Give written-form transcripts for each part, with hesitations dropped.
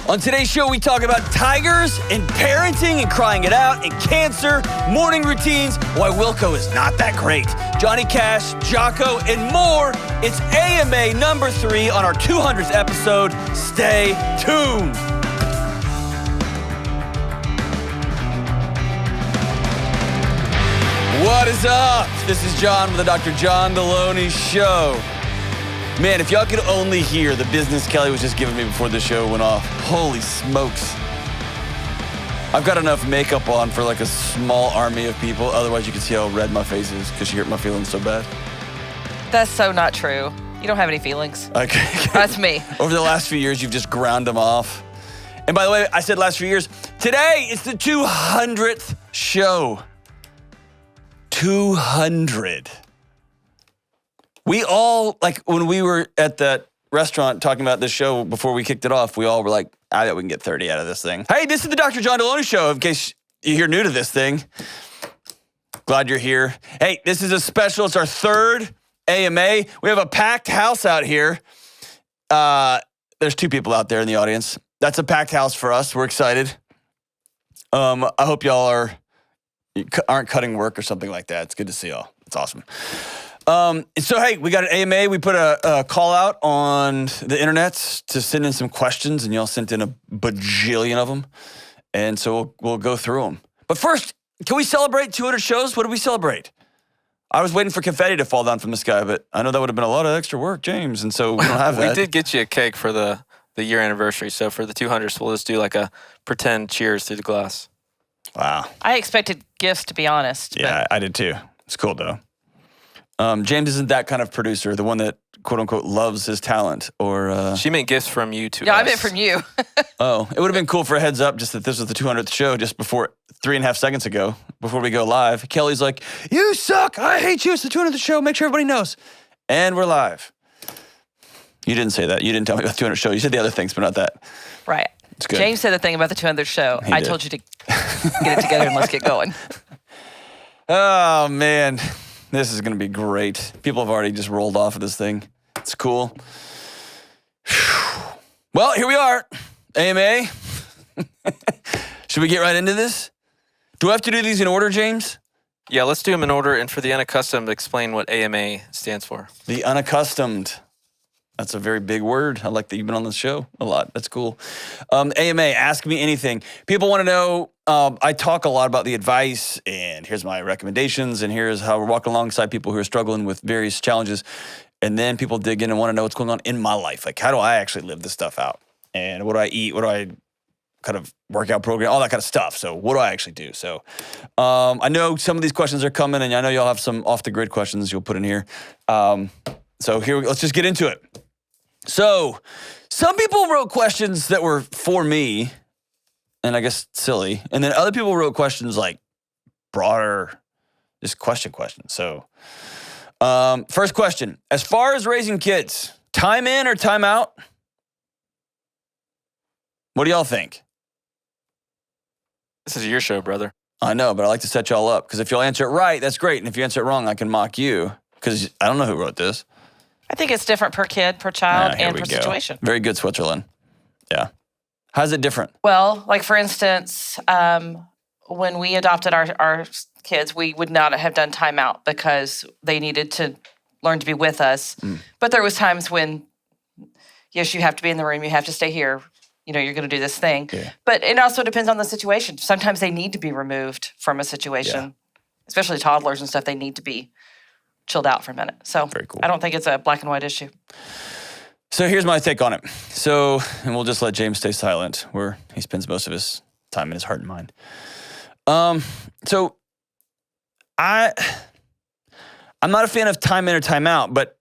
On today's show, we talk about tigers and parenting and crying it out and cancer, morning routines, why WILCO is not that great, Johnny Cash, JOCKO, and more. It's AMA number 3 on our 200th episode. Stay tuned. What is up? This is John with the Dr. John Delony Show. Man, if y'all could only hear the business Kelly was just giving me before the show went off. Holy smokes. I've got enough makeup on for like a small army of people. Otherwise, you can see how red my face is because she hurt my feelings so bad. That's so not true. You don't have any feelings. Okay. That's me. Over the last few years, you've just ground them off. And by the way, I said last few years. Today, it's the 200th show. 200. We all, like, when we were at that restaurant talking about this show before we kicked it off, we all were like, I bet we can get 30 out of this thing. Hey, this is the Dr. John Delony Show, in case you're new to this thing. Glad you're here. Hey, this is a special. It's our 3rd AMA. We have a packed house out here. There's 2 people out there in the audience. That's a packed house for us. We're excited. I hope y'all aren't cutting work or something like that. It's good to see y'all. It's awesome. So, hey, we got an AMA. We put a call out on the internet to send in some questions, and y'all sent in a bajillion of them. And so we'll go through them. But first, can we celebrate 200 shows? What do we celebrate? I was waiting for confetti to fall down from the sky, but I know that would have been a lot of extra work, James, and so we don't have that. We did get you a cake for the year anniversary, so for the 200th, we'll just do like a pretend cheers through the glass. Wow. I expected gifts, to be honest. Yeah, I did too. It's cool, though. James isn't that kind of producer, the one that, quote unquote, loves his talent, or... She meant gifts from you to us. Yeah, I meant from you. Oh, it would have been cool for a heads up just that this was the 200th show just before 3.5 seconds ago, before we go live. Kelly's like, you suck. I hate you. It's the 200th show. Make sure everybody knows. And we're live. You didn't say that. You didn't tell me about the 200th show. You said the other things, but not that. Right. It's good. James said the thing about the 200th show. He I did. told you to get it together and let's get going. Oh, man. This is going to be great. People have already just rolled off of this thing. It's cool. Well, here we are. AMA. Should we get right into this? Do I have to do these in order, James? Yeah, let's do them in order. And for the unaccustomed, explain what AMA stands for. The unaccustomed. That's a very big word. I like that you've been on the show a lot. That's cool. AMA, ask me anything. People want to know, I talk a lot about the advice, and here's my recommendations, and here's how we're walking alongside people who are struggling with various challenges. And then people dig in and want to know what's going on in my life. Like, how do I actually live this stuff out? And what do I eat? What do I kind of workout program? All that kind of stuff. So what do I actually do? So I know some of these questions are coming, and I know y'all have some off-the-grid questions you'll put in here. So here, let's just get into it. So, some people wrote questions that were for me, and I guess silly, and then other people wrote questions like broader, just questions. So, first question, as far as raising kids, time in or time out? What do y'all think? This is your show, brother. I know, but I like to set y'all up, because if y'all answer it right, that's great, and if you answer it wrong, I can mock you, because I don't know who wrote this. I think it's different per kid, per child, Here and we per go. situation. Very good, Switzerland. Yeah. How's it different? Well, like for instance, when we adopted our kids, we would not have done timeout because they needed to learn to be with us. But there was times when, yes, you have to be in the room, you have to stay here, you know, you're going to do this thing. Yeah. But it also depends on the situation. Sometimes they need to be removed from a situation, especially toddlers and stuff. They need to be chilled out for a minute. So Very cool. I don't think it's a black and white issue. So here's my take on it. So, and we'll just let James stay silent, where he spends most of his time in his heart and mind. So I'm not a fan of time in or time out, but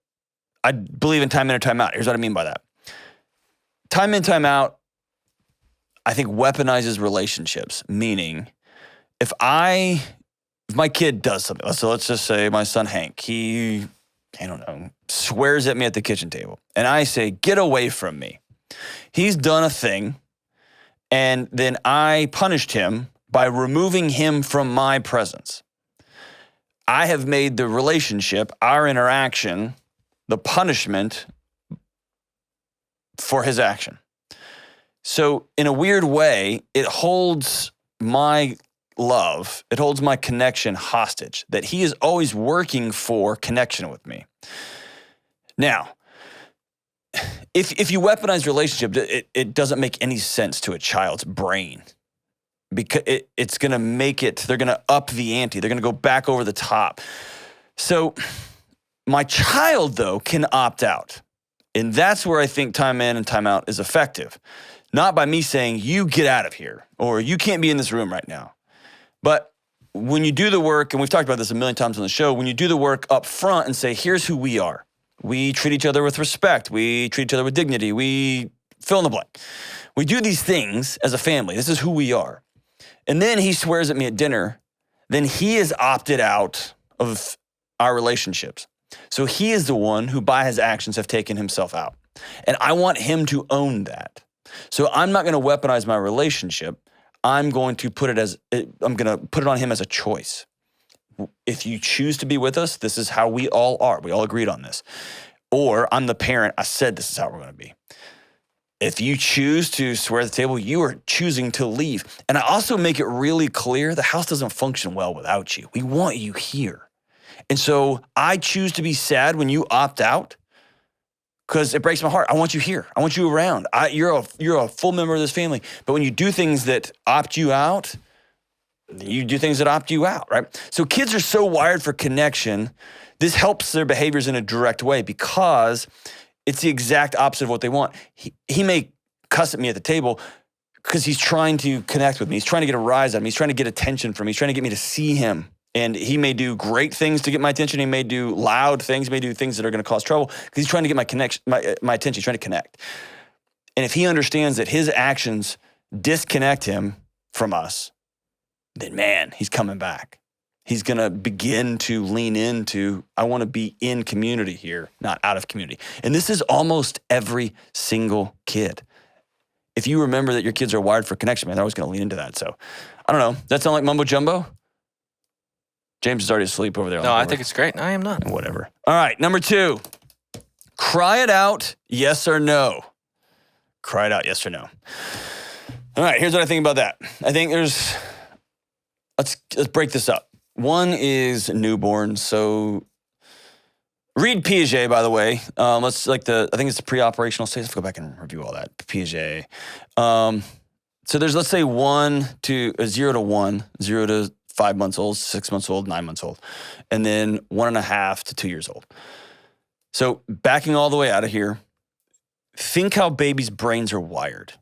I believe in time in or time out. Here's what I mean by that. Time in, time out, I think weaponizes relationships, meaning if my kid does something, so let's just say my son Hank, he, I don't know, swears at me at the kitchen table, and I say, get away from me. He's done a thing, and then I punished him by removing him from my presence. I have made the relationship, our interaction, the punishment for his action. So in a weird way, it holds my love, it holds my connection hostage, that he is always working for connection with me. Now, if you weaponize relationship, it doesn't make any sense to a child's brain, because it's going to make it, they're going to up the ante. They're going to go back over the top. So my child, though, can opt out. And that's where I think time in and time out is effective. Not by me saying, you get out of here, or you can't be in this room right now. But when you do the work, and we've talked about this a million times on the show, when you do the work up front and say, here's who we are. We treat each other with respect. We treat each other with dignity. We fill in the blank. We do these things as a family. This is who we are. And then he swears at me at dinner. Then he is opted out of our relationships. So he is the one who, by his actions, have taken himself out. And I want him to own that. So I'm not going to weaponize my relationship. I'm going to put it on him as a choice. If you choose to be with us, this is how we all are. We all agreed on this. Or I'm the parent. I said this is how we're going to be. If you choose to swear at the table, you are choosing to leave. And I also make it really clear the house doesn't function well without you. We want you here. And so I choose to be sad when you opt out because it breaks my heart. I want you here. I want you around. You're a full member of this family. But when you do things that opt you out, you do things that opt you out, right? So kids are so wired for connection. This helps their behaviors in a direct way because it's the exact opposite of what they want. He may cuss at me at the table because he's trying to connect with me. He's trying to get a rise out of me. He's trying to get attention from me. He's trying to get me to see him. And he may do great things to get my attention. He may do loud things. He may do things that are going to cause trouble because he's trying to get my attention. He's trying to connect. And if he understands that his actions disconnect him from us, then man, he's coming back. He's going to begin to lean into, I want to be in community here, not out of community. And this is almost every single kid. If you remember that your kids are wired for connection, man, they're always going to lean into that. So I don't know. Does that sound like mumbo jumbo? James is already asleep over there. No, I think it's great. I am not. Whatever. All right, number 2. Cry it out, yes or no. Cry it out, yes or no. All right, here's what I think about that. I think there's, let's break this up. One is newborn. So read Piaget, by the way. I think it's the pre-operational stage. Let's go back and review all that. Piaget. So there's, let's say 0 to 1, 0 to 5 months old, 6 months old, 9 months old, and then 1.5 to 2 years old. So backing all the way out of here, think how babies' brains are wired.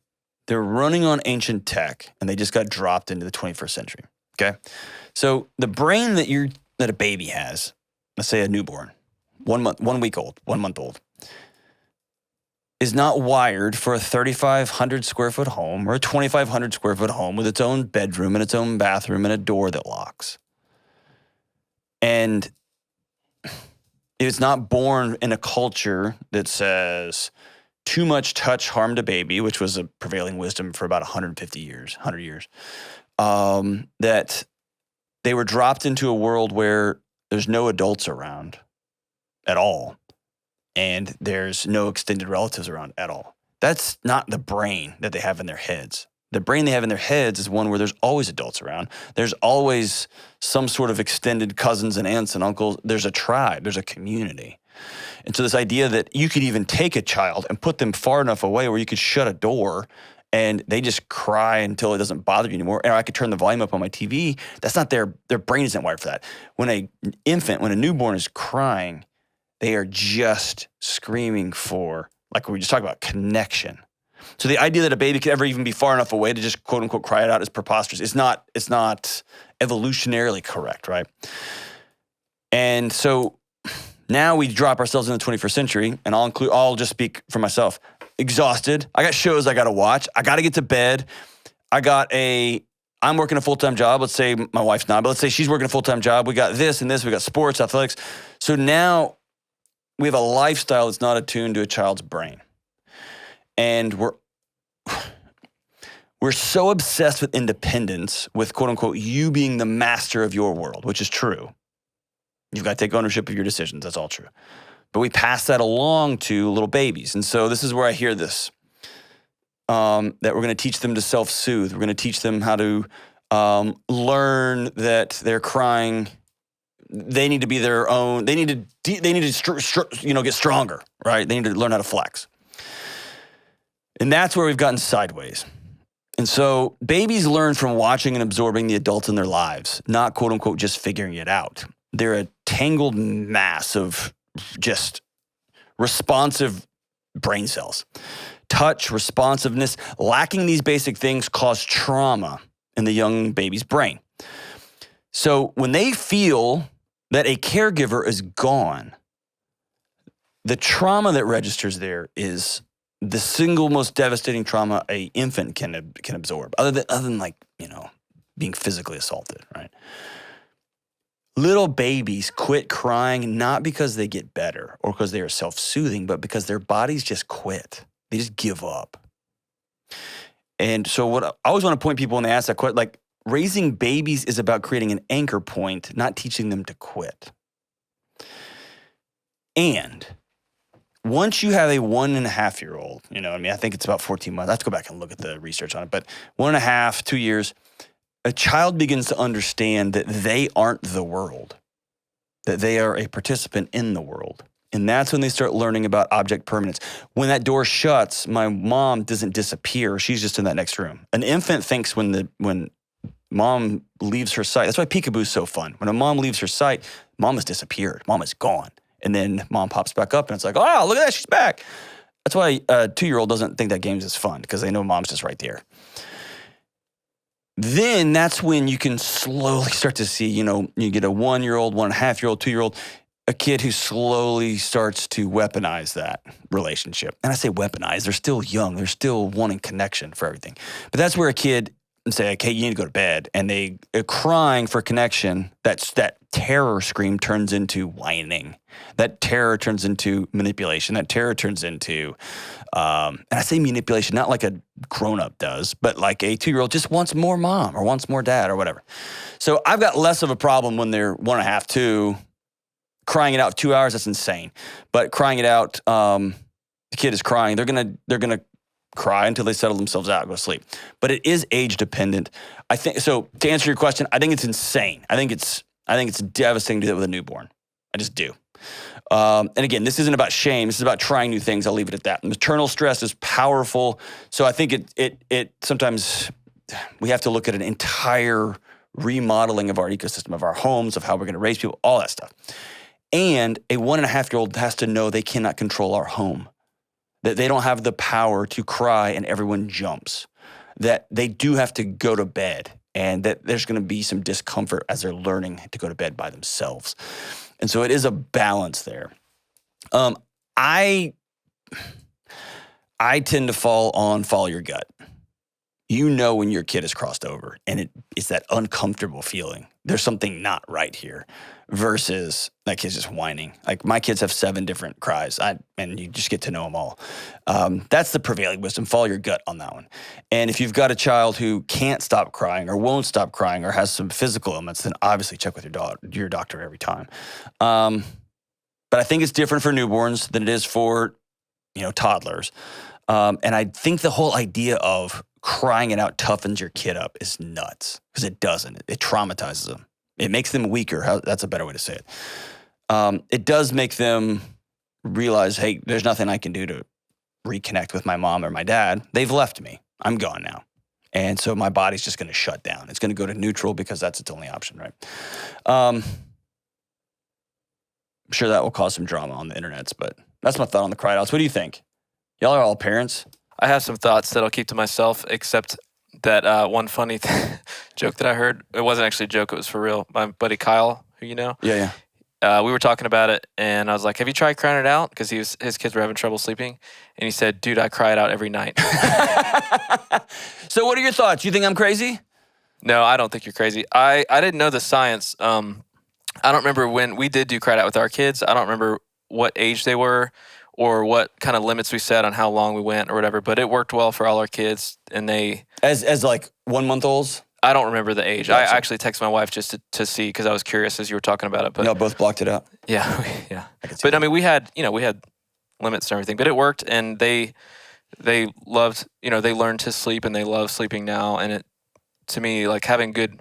They're running on ancient tech, and they just got dropped into the 21st century, okay? So the brain that a baby has, let's say a newborn, 1 week old, 1 month old, is not wired for a 3,500 square foot home or a 2,500 square foot home with its own bedroom and its own bathroom and a door that locks. And it's not born in a culture that says too much touch harmed a baby, which was a prevailing wisdom for about 100 years, that they were dropped into a world where there's no adults around at all. And there's no extended relatives around at all. That's not the brain that they have in their heads. The brain they have in their heads is one where there's always adults around. There's always some sort of extended cousins and aunts and uncles. There's a tribe. There's a community. And so this idea that you could even take a child and put them far enough away where you could shut a door and they just cry until it doesn't bother you anymore. And I could turn the volume up on my TV. That's not their brain isn't wired for that. When a newborn is crying, they are just screaming for, like we just talked about, connection. So the idea that a baby could ever even be far enough away to just quote unquote cry it out is preposterous. It's not evolutionarily correct, right? And so now we drop ourselves in the 21st century, and I'll just speak for myself. Exhausted. I got shows I got to watch. I got to get to bed. I'm working a full-time job. Let's say my wife's not, but let's say she's working a full-time job. We got this and this. We got sports, athletics. So now we have a lifestyle that's not attuned to a child's brain. And we're so obsessed with independence, with quote unquote, you being the master of your world, which is true. You've got to take ownership of your decisions. That's all true. But we pass that along to little babies. And so this is where I hear this. that we're going to teach them to self-soothe. We're going to teach them how to learn that they're crying. They need to be their own. They need to get stronger, right? They need to learn how to flex. And that's where we've gotten sideways. And so babies learn from watching and absorbing the adults in their lives, not quote unquote just figuring it out. They're a tangled mass of just responsive brain cells. Touch, responsiveness, lacking these basic things cause trauma in the young baby's brain. So when they feel that a caregiver is gone, the trauma that registers there is the single most devastating trauma an infant can absorb, other than like, being physically assaulted, right? Little babies quit crying not because they get better or because they are self-soothing, but because their bodies just quit. They just give up. And so what I always want to point people when they ask that question, like, raising babies is about creating an anchor point, not teaching them to quit. And once you have a 1.5-year-old, I think it's about 14 months. I have to go back and look at the research on it, but 1.5, 2 years, a child begins to understand that they aren't the world, that they are a participant in the world. And that's when they start learning about object permanence. When that door shuts, my mom doesn't disappear. She's just in that next room. An infant thinks when mom leaves her sight, that's why peekaboo's so fun. When a mom leaves her sight, mom has disappeared. Mom is gone. And then mom pops back up and it's like, oh, look at that, she's back. That's why a 2-year-old doesn't think that game's as fun, because they know mom's just right there. Then that's when you can slowly start to see, you get a 1-year-old, 1.5-year-old, 2-year-old, a kid who slowly starts to weaponize that relationship. And I say weaponize, they're still young. They're still wanting connection for everything. But that's where a kid and say, okay, you need to go to bed. And they are crying for connection. That terror scream turns into whining. That terror turns into manipulation. That terror turns into, and I say manipulation, not like a grown-up does, but like a 2-year-old just wants more mom or wants more dad or whatever. So I've got less of a problem when they're 1.5, 2, crying it out 2 hours, that's insane. But crying it out, the kid is crying, they're gonna cry until they settle themselves out and go to sleep. But it is age dependent. I think so. To answer your question, I think it's insane. I think it's devastating to do that with a newborn. I just do. And again, this isn't about shame. This is about trying new things. I'll leave it at that. Maternal stress is powerful. So I think it sometimes we have to look at an entire remodeling of our ecosystem, of our homes, of how we're going to raise people, all that stuff. And a 1.5-year-old has to know they cannot control our home, that they don't have the power to cry and everyone jumps, that they do have to go to bed, and that there's going to be some discomfort as they're learning to go to bed by themselves. And so it is a balance there. I tend to follow your gut. When your kid has crossed over, and it's that uncomfortable feeling. There's something not right here, versus that kid's just whining. Like my kids have 7 different cries, and you just get to know them all. That's the prevailing wisdom. Follow your gut on that one. And if you've got a child who can't stop crying or won't stop crying or has some physical ailments, then obviously check with your doctor every time. But I think it's different for newborns than it is for toddlers. And I think the whole idea of crying it out toughens your kid up is nuts, because it doesn't. It traumatizes them. It makes them weaker. That's a better way to say it. It does make them realize, hey, there's nothing I can do to reconnect with my mom or my dad. They've left me. I'm gone now. And so my body's just going to shut down. It's going to go to neutral because that's its only option, right? I'm sure that will cause some drama on the internets, but that's my thought on the cry outs. What do you think? Y'all are all parents. I have some thoughts that I'll keep to myself, except that one funny joke that I heard. It wasn't actually a joke. It was for real. My buddy Kyle, who you know. Yeah. We were talking about it, and I was like, have you tried crying it out? Because his kids were having trouble sleeping. And he said, dude, I cry it out every night. So what are your thoughts? You think I'm crazy? No, I don't think you're crazy. I didn't know the science. I don't remember when we did do cry it out with our kids. I don't remember what age they were, or what kind of limits we set on how long we went or whatever, but it worked well for all our kids, and they... As like 1-month-olds? I don't remember the age. Gotcha. I actually texted my wife just to see, because I was curious as you were talking about it. But no, both blocked it out. Yeah, yeah. But I mean, we had limits and everything, but it worked, and they they loved, they learned to sleep and they love sleeping now. And it, to me, like having good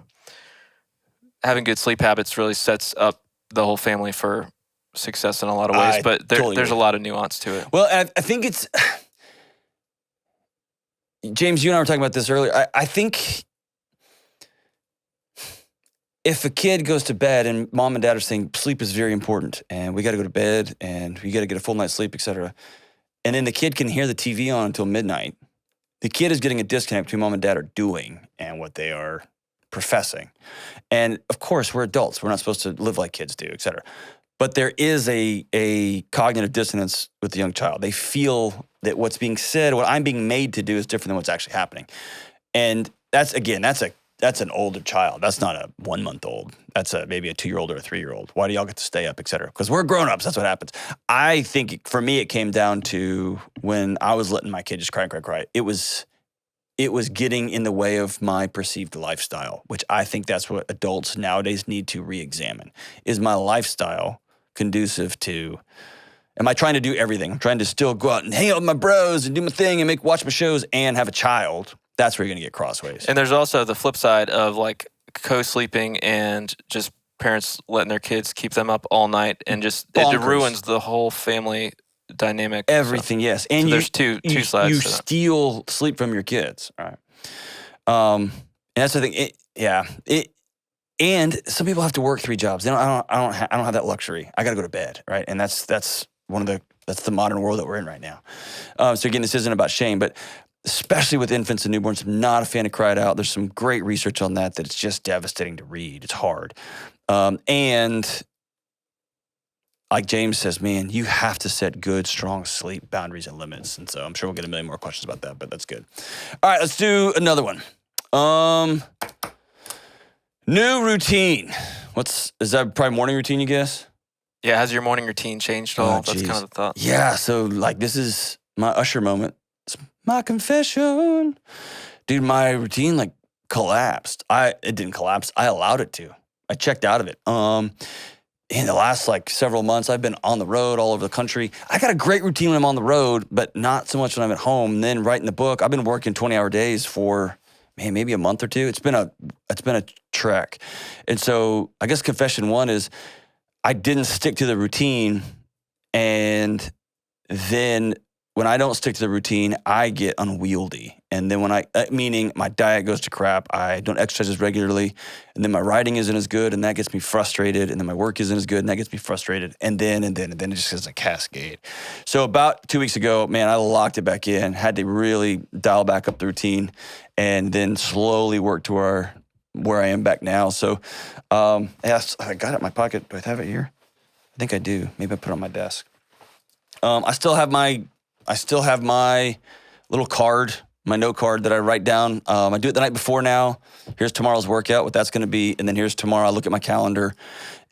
sleep habits really sets up the whole family for success in a lot of ways. But there's a lot of nuance to it. Well, I think it's, James, you and I were talking about this earlier. I think if a kid goes to bed and mom and dad are saying sleep is very important and we got to go to bed and we got to get a full night's sleep, etc., and then the kid can hear the TV on until midnight, the kid is getting a disconnect between mom and dad are doing and what they are professing. And of course, we're adults. We're not supposed to live like kids do, etc. But there is a cognitive dissonance with the young child. They feel that what's being said, what I'm being made to do is different than what's actually happening. And that's an older child. That's not a 1 month old. That's maybe a 2-year-old or a 3-year-old. Why do y'all get to stay up, et cetera? Because we're grown-ups. That's what happens. I think for me, it came down to when I was letting my kid just cry. It was getting in the way of my perceived lifestyle, which I think that's what adults nowadays need to re-examine. Is my lifestyle conducive to, am I trying to do everything? I'm trying to still go out and hang out with my bros and do my thing and watch my shows and have a child. That's where you're going to get crossways. And there's also the flip side of like co-sleeping and just parents letting their kids keep them up all night and just it ruins the whole family dynamic. Everything, yes. And so there's two sides. You steal sleep from your kids, right? And that's the thing. And some people have to work 3 jobs. I don't have that luxury. I got to go to bed, right? And that's the modern world that we're in right now. So again, this isn't about shame, but especially with infants and newborns, I'm not a fan of Cry It Out. There's some great research on that it's just devastating to read. It's hard. And like James says, man, you have to set good, strong sleep boundaries and limits. And so I'm sure we'll get a million more questions about that, but that's good. All right, let's do another one. New routine. Is that probably morning routine, you guess? Yeah, has your morning routine changed at all? That's kind of the thought. Yeah, so like this is my Usher moment. It's my confession. Dude, my routine like collapsed. It didn't collapse. I allowed it to. I checked out of it. In the last like several months, I've been on the road all over the country. I got a great routine when I'm on the road, but not so much when I'm at home. And then writing the book, I've been working 20-hour days for maybe a month or two. It's been a trek. And so I guess confession 1 is I didn't stick to the routine, and then when I don't stick to the routine, I get unwieldy. And then meaning my diet goes to crap, I don't exercise as regularly, and then my writing isn't as good, and that gets me frustrated, and then my work isn't as good, and that gets me frustrated, and then it just is a cascade. So about 2 weeks ago, man, I locked it back in, had to really dial back up the routine, and then slowly work to where I am back now. So I got it in my pocket. Do I have it here? I think I do. Maybe I put it on my desk. I still have my little card, my note card that I write down. I do it the night before now. Here's tomorrow's workout, what that's going to be. And then here's tomorrow. I look at my calendar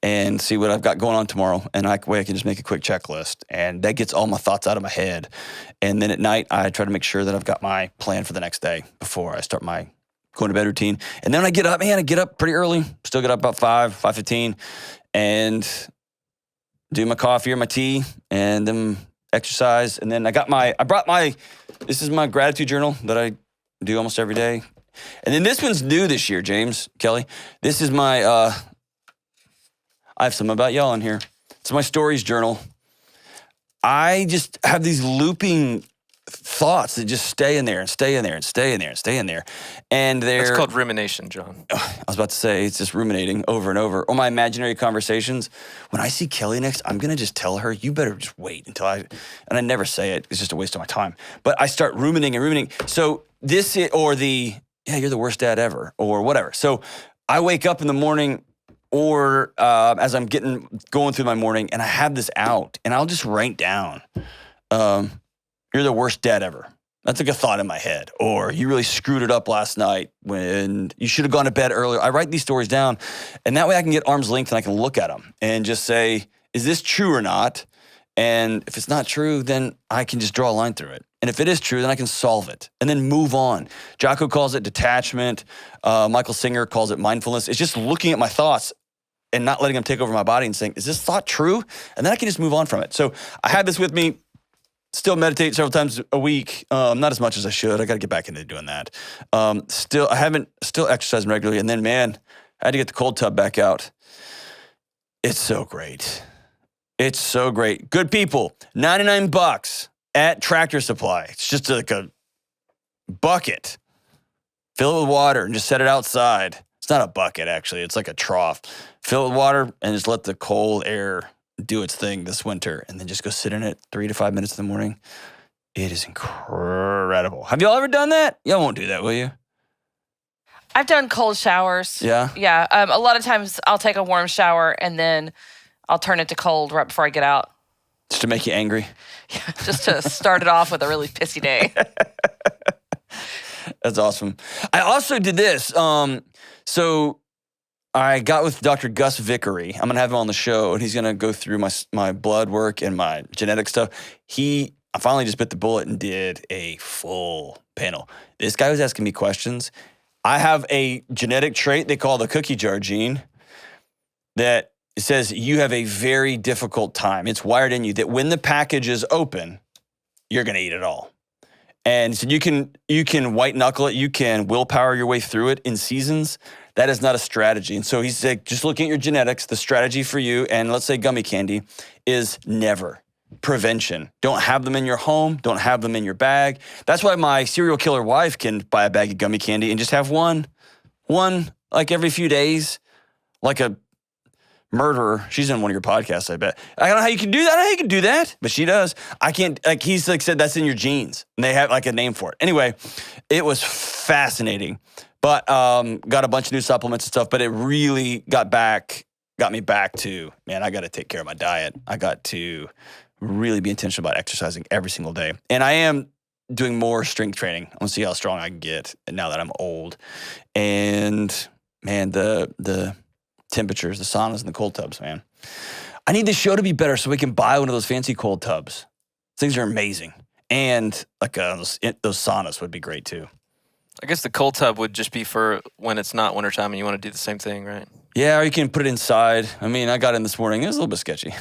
and see what I've got going on tomorrow. And I can just make a quick checklist. And that gets all my thoughts out of my head. And then at night, I try to make sure that I've got my plan for the next day before I start my going to bed routine. And then when I get up, I get up pretty early. Still get up about 5:15 and do my coffee or my tea and then exercise. And then this is my gratitude journal that I do almost every day. And then this one's new this year, James, Kelly. This is my, I have some about y'all in here. It's my stories journal. I just have these looping thoughts that just stay in there and stay in there and stay in there and stay in there. And That's called rumination, John. I was about to say, it's just ruminating over and over. Or my imaginary conversations. When I see Kelly next, I'm going to just tell her, you better just wait until and I never say it. It's just a waste of my time. But I start ruminating. So you're the worst dad ever, or whatever. So I wake up in the morning or as I'm going through my morning, and I have this out, and I'll just write down, you're the worst dad ever. That's like a thought in my head. Or you really screwed it up last night when you should have gone to bed earlier. I write these stories down, and that way I can get arm's length and I can look at them and just say, is this true or not? And if it's not true, then I can just draw a line through it. And if it is true, then I can solve it and then move on. JOCKO calls it detachment. Michael Singer calls it mindfulness. It's just looking at my thoughts and not letting them take over my body and saying, is this thought true? And then I can just move on from it. So I had this with me Still meditate several times a week. Not as much as I should. I got to get back into doing that. I haven't exercising regularly. And then, man, I had to get the cold tub back out. It's so great. It's so great. Good people. $99 at Tractor Supply. It's just like a bucket. Fill it with water and just set it outside. It's not a bucket, actually. It's like a trough. Fill it with water and just let the cold air do its thing this winter, and then just go sit in it 3 to 5 minutes in the morning. It is incredible. Have y'all ever done that? Y'all won't do that, will you? I've done cold showers. Yeah? Yeah. A lot of times I'll take a warm shower and then I'll turn it to cold right before I get out. Just to make you angry? Just to start it off with a really pissy day. That's awesome. I also did this. So I got with Dr. Gus Vickery. I'm going to have him on the show, and he's going to go through my blood work and my genetic stuff. I finally just bit the bullet and did a full panel. This guy was asking me questions. I have a genetic trait they call the cookie jar gene that says you have a very difficult time. It's wired in you that when the package is open, you're going to eat it all. And so you can white knuckle it, you can willpower your way through it in seasons. That is not a strategy. And so he said, just looking at your genetics, the strategy for you, and let's say gummy candy, is never. Prevention. Don't have them in your home. Don't have them in your bag. That's why my serial killer wife can buy a bag of gummy candy and just have one like every few days, like a murderer. She's in one of your podcasts, I bet. I don't know how you can do that. I don't know how you can do that, but she does. I can't, like he's like said, that's in your genes. And they have like a name for it. Anyway, it was fascinating. But got a bunch of new supplements and stuff, but it really got me back to, man, I got to take care of my diet. I got to really be intentional about exercising every single day. And I am doing more strength training. I want to see how strong I can get now that I'm old. And man, the temperatures, the saunas and the cold tubs, man. I need this show to be better so we can buy one of those fancy cold tubs. Things are amazing. And like those saunas would be great too. I guess the cold tub would just be for when it's not wintertime and you want to do the same thing, right? Yeah, or you can put it inside. I mean, I got in this morning. It was a little bit sketchy.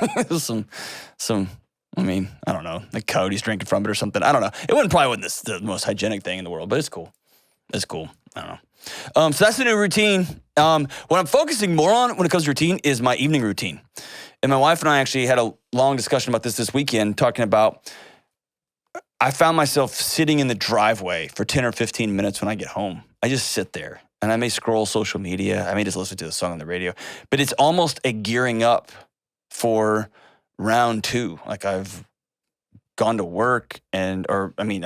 It was I mean, I don't know, like coyotes drinking from it or something. I don't know. It probably wasn't the most hygienic thing in the world, but it's cool. It's cool. I don't know. So that's the new routine. What I'm focusing more on when it comes to routine is my evening routine. And my wife and I actually had a long discussion about this weekend, talking about I found myself sitting in the driveway for 10 or 15 minutes when I get home. I just sit there and I may scroll social media. I may just listen to the song on the radio, but it's almost a gearing up for round 2. Like I've gone to work I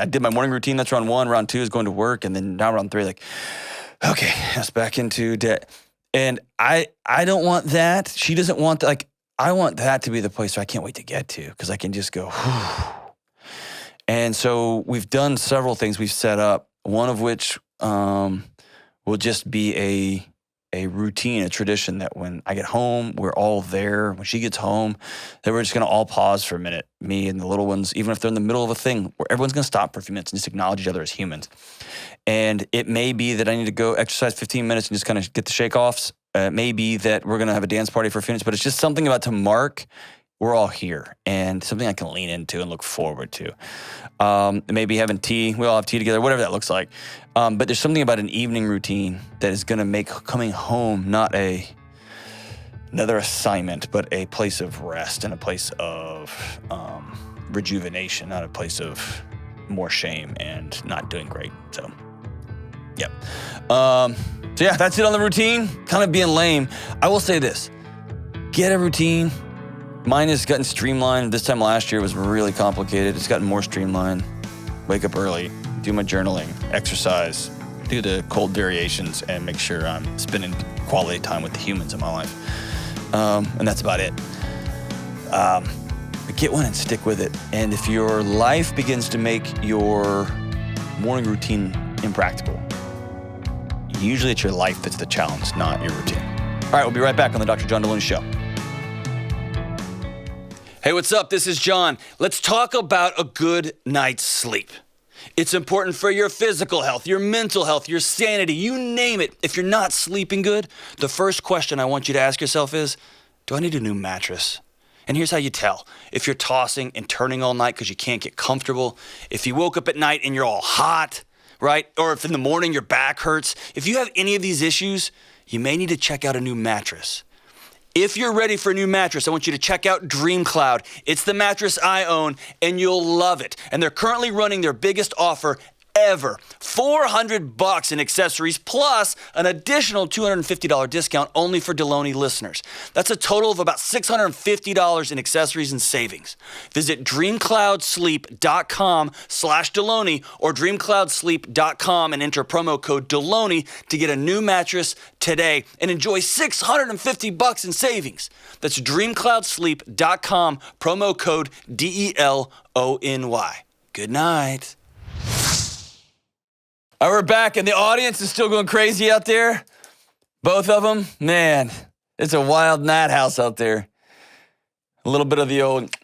did my morning routine. That's round 1. Round 2 is going to work. And then now round 3, like, okay, that's back into debt. And I don't want that. She doesn't want that. Like, I want that to be the place where I can't wait to get to, because I can just go, whew. And so we've done several things we've set up, one of which will just be a routine, a tradition that when I get home, we're all there. When she gets home, that we're just going to all pause for a minute, me and the little ones, even if they're in the middle of a thing, where everyone's going to stop for a few minutes and just acknowledge each other as humans. And it may be that I need to go exercise 15 minutes and just kind of get the shake-offs. It may be that we're going to have a dance party for a few minutes, but it's just something about to mark we're all here, and something I can lean into and look forward to. Maybe having tea. We all have tea together, whatever that looks like. But there's something about an evening routine that is going to make coming home not another assignment, but a place of rest and a place of rejuvenation, not a place of more shame and not doing great. So, yeah. So yeah, that's it on the routine. Kind of being lame. I will say this. Get a routine. Mine has gotten streamlined. This time last year was really complicated. It's gotten more streamlined. Wake up early, do my journaling, exercise, do the cold variations, and make sure I'm spending quality time with the humans in my life. And that's about it. Get one and stick with it. And if your life begins to make your morning routine impractical, usually it's your life that's the challenge, not your routine. All right, we'll be right back on the Dr. John Delony Show. Hey, what's up? This is John. Let's talk about a good night's sleep. It's important for your physical health, your mental health, your sanity, you name it. If you're not sleeping good, the first question I want you to ask yourself is, do I need a new mattress? And here's how you tell. If you're tossing and turning all night because you can't get comfortable, if you woke up at night and you're all hot, right? Or if in the morning your back hurts, if you have any of these issues, you may need to check out a new mattress. If you're ready for a new mattress, I want you to check out Dream Cloud. It's the mattress I own, and you'll love it. And they're currently running their biggest offer ever. $400 in accessories plus an additional $250 discount only for Delony listeners. That's a total of about $650 in accessories and savings. Visit dreamcloudsleep.com/Delony or dreamcloudsleep.com and enter promo code Delony to get a new mattress today and enjoy $650 in savings. That's dreamcloudsleep.com, promo code DELONY. Good night. All right, we're back, and the audience is still going crazy out there. Both of them, man, it's a wild madhouse out there. A little bit of the old,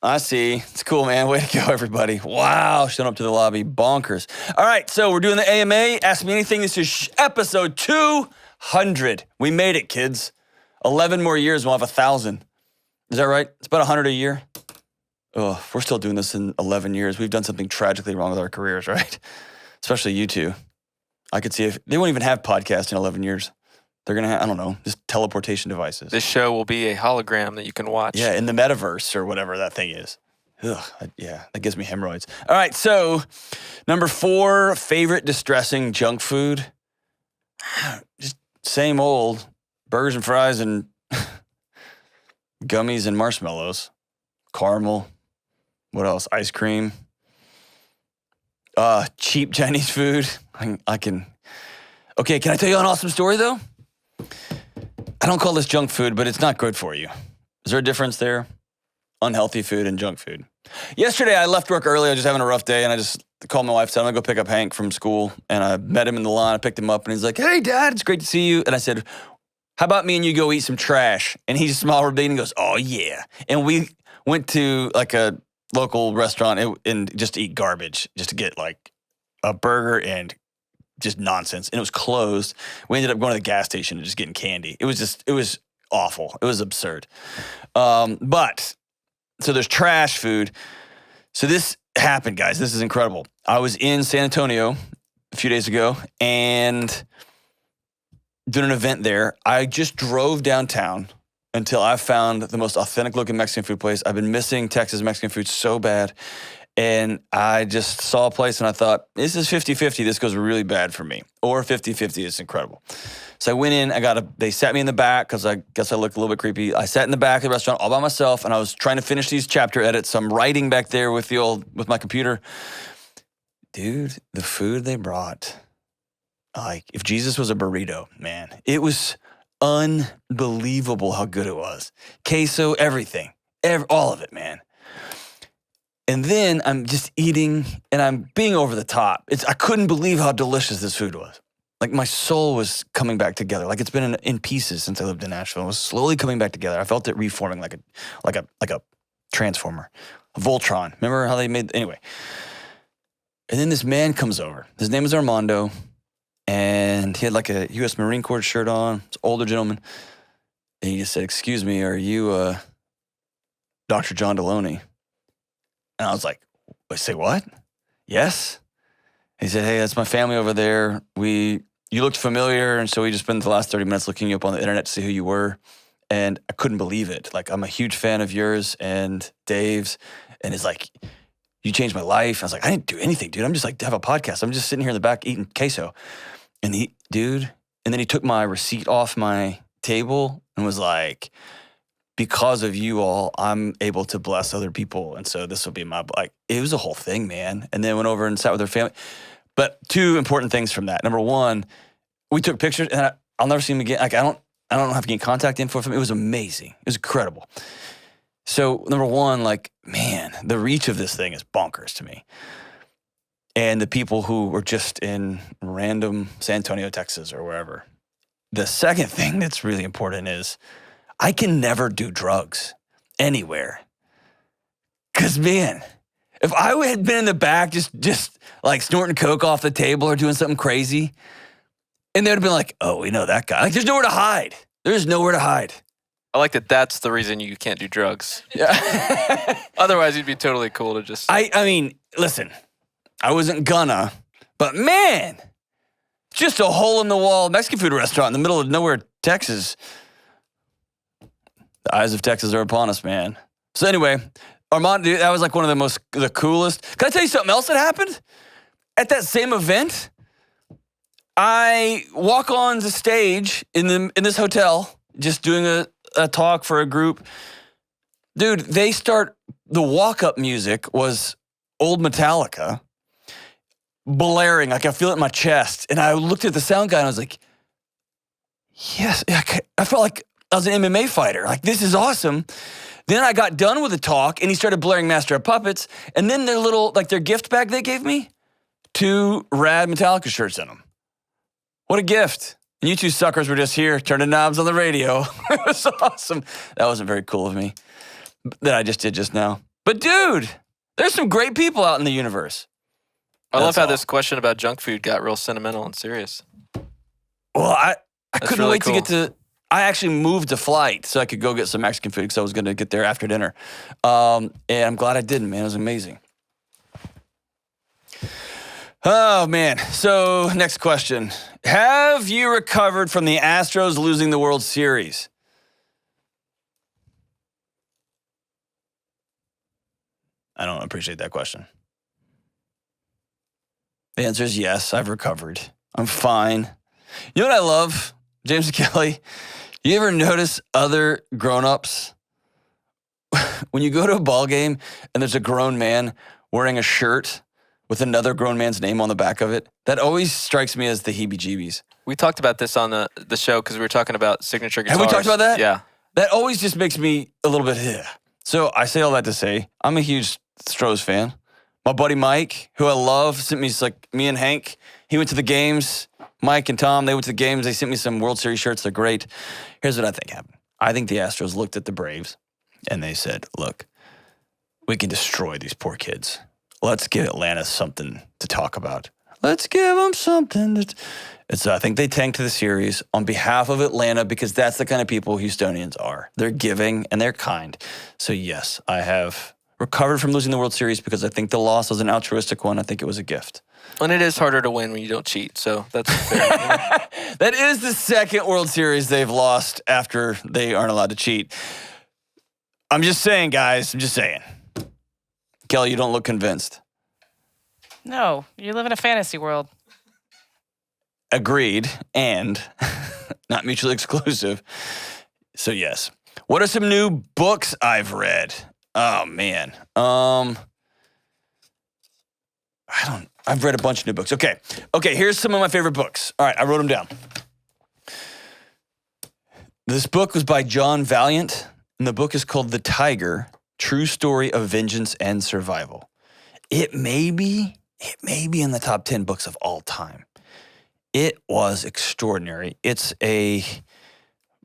I see. It's cool, man. Way to go, everybody. Wow, showing up to the lobby. Bonkers. All right, so we're doing the AMA. Ask Me Anything. This is episode 200. We made it, kids. 11 more years, we'll have 1,000. Is that right? It's about 100 a year. Oh, we're still doing this in 11 years. We've done something tragically wrong with our careers, right? Especially you two. I could see if they won't even have podcasts in 11 years. They're going to have, I don't know, just teleportation devices. This show will be a hologram that you can watch. Yeah, in the metaverse or whatever that thing is. Ugh, yeah, that gives me hemorrhoids. All right, so number 4, favorite distressing junk food. Just same old burgers and fries and gummies and marshmallows. Caramel. What else? Ice cream. Cheap Chinese food. I can. Okay, can I tell you an awesome story though? I don't call this junk food, but it's not good for you. Is there a difference there? Unhealthy food and junk food. Yesterday, I left work early. I was just having a rough day, and I just called my wife, said, I'm going to go pick up Hank from school. And I met him in the line. I picked him up, and he's like, hey, Dad, it's great to see you. And I said, how about me and you go eat some trash? And he just smiled big and goes, oh, yeah. And we went to like a local restaurant and just to eat garbage, just to get like a burger and just nonsense. And it was closed. We ended up going to the gas station and just getting candy. It was awful. It was absurd. But so there's trash food. So this happened, guys. This is incredible. I was in San Antonio a few days ago and doing an event there. I just drove downtown until I found the most authentic looking Mexican food place. I've been missing Texas Mexican food so bad. And I just saw a place and I thought, this is 50-50. This goes really bad for me. Or 50-50 is incredible. So I went in, they sat me in the back because I guess I looked a little bit creepy. I sat in the back of the restaurant all by myself and I was trying to finish these chapter edits. So I'm writing back there with my computer. Dude, the food they brought, like if Jesus was a burrito, man, it was unbelievable how good it was. Queso, everything, all of it, man. And then I'm just eating and I'm being over the top. I couldn't believe how delicious this food was. Like my soul was coming back together. Like it's been in pieces since I lived in Nashville. It was slowly coming back together. I felt it reforming like a transformer, a Voltron. Remember how they made, anyway. And then this man comes over. His name is Armando. And he had like a U.S. Marine Corps shirt on. It's an older gentleman. And he just said, excuse me, are you Dr. John Delony? And I was like, say what? Yes. He said, hey, that's my family over there. You looked familiar, and so we just spent the last 30 minutes looking you up on the internet to see who you were. And I couldn't believe it. Like, I'm a huge fan of yours and Dave's. And it's like, you changed my life. I was like, I didn't do anything, dude. I'm just like, have a podcast. I'm just sitting here in the back eating queso. And then he took my receipt off my table and was like, because of you all, I'm able to bless other people. And so this will be it was a whole thing, man. And then went over and sat with their family. But 2 important things from that. Number 1, we took pictures and I'll never see him again. Like I don't have to get contact info from him. It was amazing. It was incredible. So number 1, like, man, the reach of this thing is bonkers to me. And the people who were just in random San Antonio, Texas or wherever. The second thing that's really important is I can never do drugs anywhere. Because, man, if I had been in the back just like snorting coke off the table or doing something crazy, and they would have been like, oh, we know that guy. Like, there's nowhere to hide. There's nowhere to hide. I like that. That's the reason you can't do drugs. Yeah. Otherwise, you'd be totally cool to just. I mean, listen, I wasn't gonna, but man, just a hole in the wall Mexican food restaurant in the middle of nowhere, Texas. The eyes of Texas are upon us, man. So anyway, Armand, dude, that was like one of the coolest. Can I tell you something else that happened? At that same event, I walk on the stage in this hotel, just doing a talk for a group. Dude, the walk-up music was old Metallica, blaring, like I feel it in my chest. And I looked at the sound guy and I was like, yes, I felt like I was an MMA fighter. Like, this is awesome. Then I got done with the talk and he started blaring Master of Puppets. And then their gift bag they gave me, 2 rad Metallica shirts in them. What a gift. And you 2 suckers were just here turning knobs on the radio. It was awesome. That wasn't very cool of me that I just did just now. But dude, there's some great people out in the universe. I love how this question about junk food got real sentimental and serious. Well, I couldn't really wait cool. to get to... I actually moved a flight so I could go get some Mexican food because I was going to get there after dinner. And I'm glad I didn't, man. It was amazing. Oh, man. So, next question. Have you recovered from the Astros losing the World Series? I don't appreciate that question. The answer is yes, I've recovered. I'm fine. You know what I love, James Kelly? You ever notice other grown-ups? When you go to a ball game and there's a grown man wearing a shirt with another grown man's name on the back of it, that always strikes me as the heebie-jeebies. We talked about this on the show because we were talking about signature guitars. Have we talked about that? Yeah. That always just makes me a little bit, ugh. So I say all that to say, I'm a huge Stros fan. My buddy Mike, who I love, sent me, me and Hank, he went to the games. Mike and Tom, they went to the games. They sent me some World Series shirts. They're great. Here's what I think happened. I think the Astros looked at the Braves and they said, look, we can destroy these poor kids. Let's give Atlanta something to talk about. Let's give them something. And so I think they tanked the series on behalf of Atlanta because that's the kind of people Houstonians are. They're giving and they're kind. So yes, I have recovered from losing the World Series because I think the loss was an altruistic one. I think it was a gift. And it is harder to win when you don't cheat, so that's fair. That is the second World Series they've lost after they aren't allowed to cheat. I'm just saying, guys. I'm just saying. Kelly, you don't look convinced. No, you live in a fantasy world. Agreed, and not mutually exclusive. So yes. What are some new books I've read? Oh man. I've read a bunch of new books. Okay, here's some of my favorite books. All right, I wrote them down. This book was by John Valiant, and the book is called The Tiger, True Story of Vengeance and Survival. It may be in the top 10 books of all time. It was extraordinary. It's a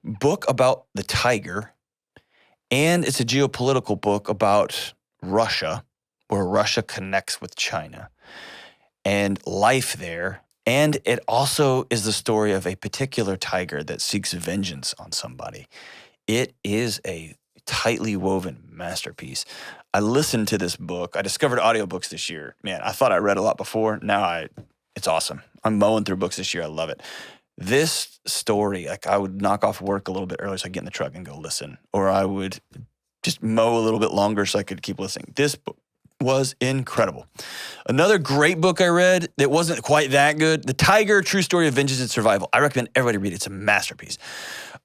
book about the tiger, and it's a geopolitical book about Russia, where Russia connects with China and life there. And it also is the story of a particular tiger that seeks vengeance on somebody. It is a tightly woven masterpiece. I listened to this book. I discovered audiobooks this year. Man, I thought I read a lot before. Now it's awesome. I'm mowing through books this year. I love it. This story, I would knock off work a little bit early so I could get in the truck and go listen. Or I would just mow a little bit longer so I could keep listening. This book was incredible. Another great book I read that wasn't quite that good, The Tiger, True Story of Vengeance and Survival. I recommend everybody read it. It's a masterpiece.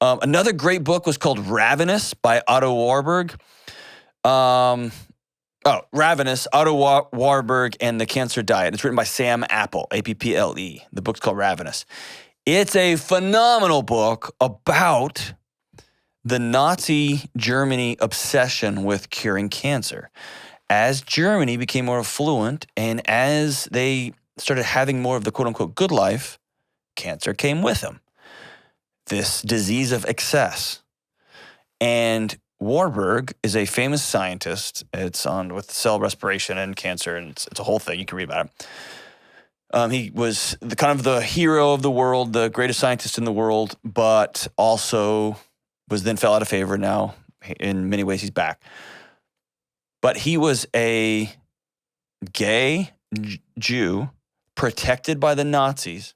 Another great book was called Ravenous by Otto Warburg. Ravenous, Otto Warburg and the Cancer Diet. It's written by Sam Apple, Apple. The book's called Ravenous. It's a phenomenal book about the Nazi Germany obsession with curing cancer. As Germany became more affluent and as they started having more of the quote-unquote good life, cancer came with them. This disease of excess. And Warburg is a famous scientist. It's on with cell respiration and cancer, and it's a whole thing. You can read about it. He was the hero of the world, the greatest scientist in the world, but also was then fell out of favor. Now, in many ways, he's back. But he was a gay Jew protected by the Nazis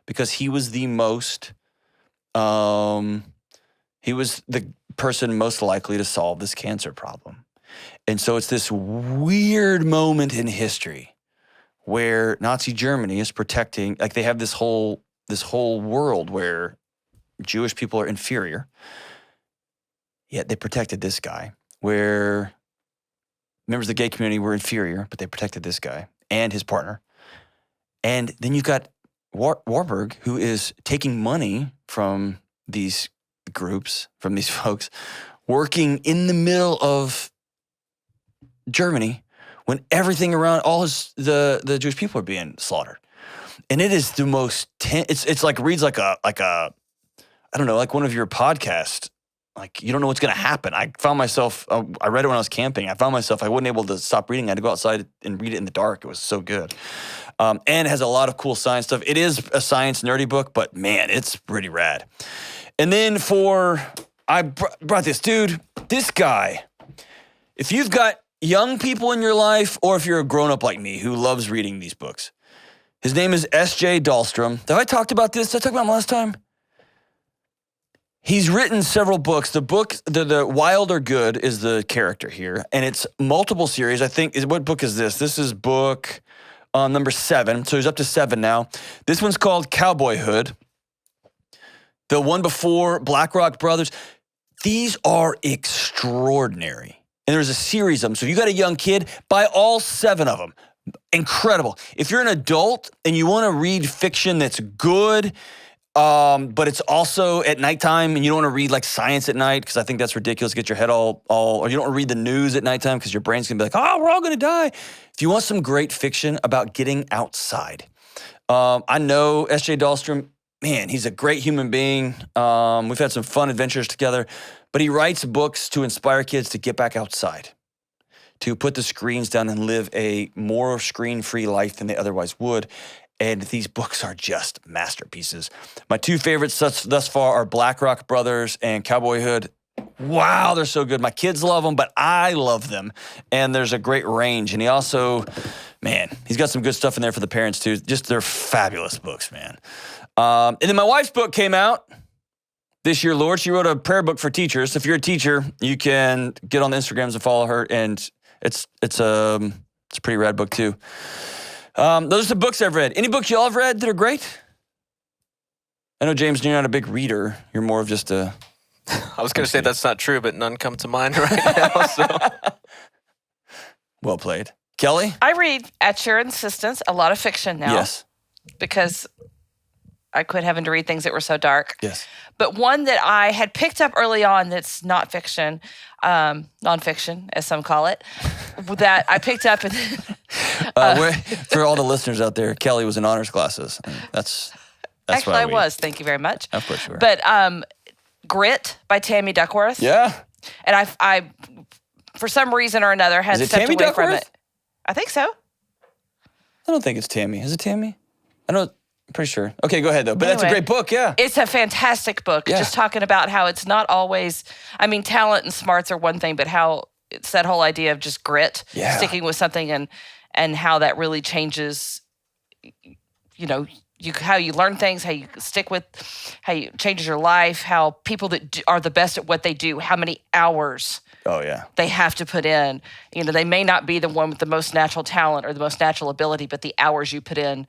because he was the most, he was the person most likely to solve this cancer problem. And so it's this weird moment in history where Nazi Germany is protecting, like they have this whole world where Jewish people are inferior, yet they protected this guy, where members of the gay community were inferior, but they protected this guy and his partner. And then you've got Warburg, who is taking money from these groups, from these folks, working in the middle of Germany when everything around the Jewish people are being slaughtered. And it is the most it's like reads like a I don't know, like one of your podcasts. Like you don't know what's going to happen. I found myself I read it when I was camping. I found myself I wasn't able to stop reading. I had to go outside and read it in the dark. It was so good. And it has a lot of cool science stuff. It is a science nerdy book, but man, it's pretty rad. And then I brought this dude, this guy. If you've got young people in your life, or if you're a grown-up like me who loves reading these books, his name is S.J. Dahlstrom. Have I talked about this? Did I talk about him last time? He's written several books. The book, the Wild or Good is the character here, and it's multiple series. I think, what book is this? This is book number 7, so he's up to 7 now. This one's called Cowboyhood. The one before, Black Rock Brothers. These are extraordinary. And there's a series of them. So if you got a young kid, buy all 7 of them. Incredible. If you're an adult and you want to read fiction that's good, but it's also at nighttime and you don't want to read like science at night, because I think that's ridiculous, get your head all, or you don't want to read the news at nighttime because your brain's going to be like, oh, we're all going to die. If you want some great fiction about getting outside, I know S.J. Dahlstrom, man, he's a great human being. We've had some fun adventures together, but he writes books to inspire kids to get back outside, to put the screens down and live a more screen-free life than they otherwise would. And these books are just masterpieces. My 2 favorites thus far are Black Rock Brothers and Cowboyhood. Wow, they're so good. My kids love them, but I love them. And there's a great range. And he also, man, he's got some good stuff in there for the parents too. Just they're fabulous books, man. And then my wife's book came out this year, Lord. She wrote a prayer book for teachers. If you're a teacher, you can get on the Instagrams and follow her. And it's a pretty rad book too. Those are the books I've read. Any books y'all have read that are great? I know, James, you're not a big reader. You're more of just a... I was going to say that's not true, but none come to mind right now. So. Well played. Kelly? I read, at your insistence, a lot of fiction now. Yes. Because I quit having to read things that were so dark. Yes. But one that I had picked up early on that's not fiction, nonfiction, as some call it, that I picked up. And for all the listeners out there, Kelly was in honors classes. That's actually, why I was. Thank you very much. Of course you were. But Grit by Tammy Duckworth. Yeah. And I for some reason or another, had stepped Tammy away Duckworth? from it. I think so. I don't think it's Tammy. Is it Tammy? I don't. I'm pretty sure. Okay, go ahead though. But that's a Anyway, great book. Yeah. It's a fantastic book. Yeah. Just talking about how it's not always, I mean, talent and smarts are one thing, but how it's that whole idea of just grit, sticking with something, and how that really changes, how you learn things, how you stick with, how you changes your life, how people that are the best at what they do, how many hours they have to put in. They may not be the one with the most natural talent or the most natural ability, but the hours you put in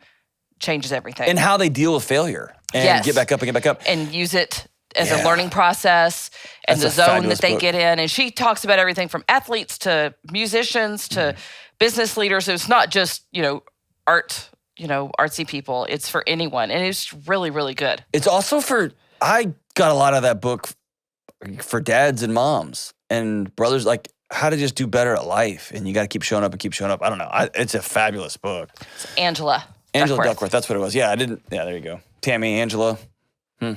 changes everything. And how they deal with failure and get back up and get back up. And use it as a learning process and That's the a zone fabulous that they book. get in. And she talks about everything from athletes to musicians to business leaders. It's not just, art, artsy people. It's for anyone. And it's really, really good. It's also I got a lot of that book for dads and moms and brothers, like how to just do better at life. And you got to keep showing up and keep showing up. I don't know. It's a fabulous book. It's Angela Duckworth. That's what it was. Yeah, there you go. Tammy, Angela. I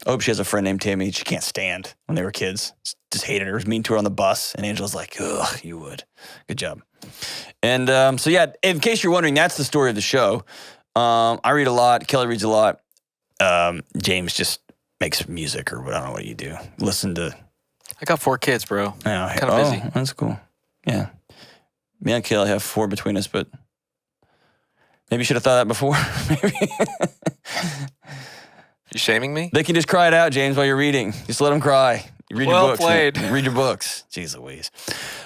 hope she has a friend named Tammy she can't stand when they were kids. Just hated her. Was mean to her on the bus. And Angela's like, ugh, you would. Good job. And in case you're wondering, that's the story of the show. I read a lot. Kelly reads a lot. James just makes music or what, I don't know what you do. Listen to. I got 4 kids, bro. Yeah, Kind of busy. That's cool. Yeah. Me and Kayla have 4 between us, but maybe you should have thought that before. Maybe. You shaming me? They can just cry it out, James, while you're reading. Just let them cry. You read your Well books. played. Read your books. Jeez Louise.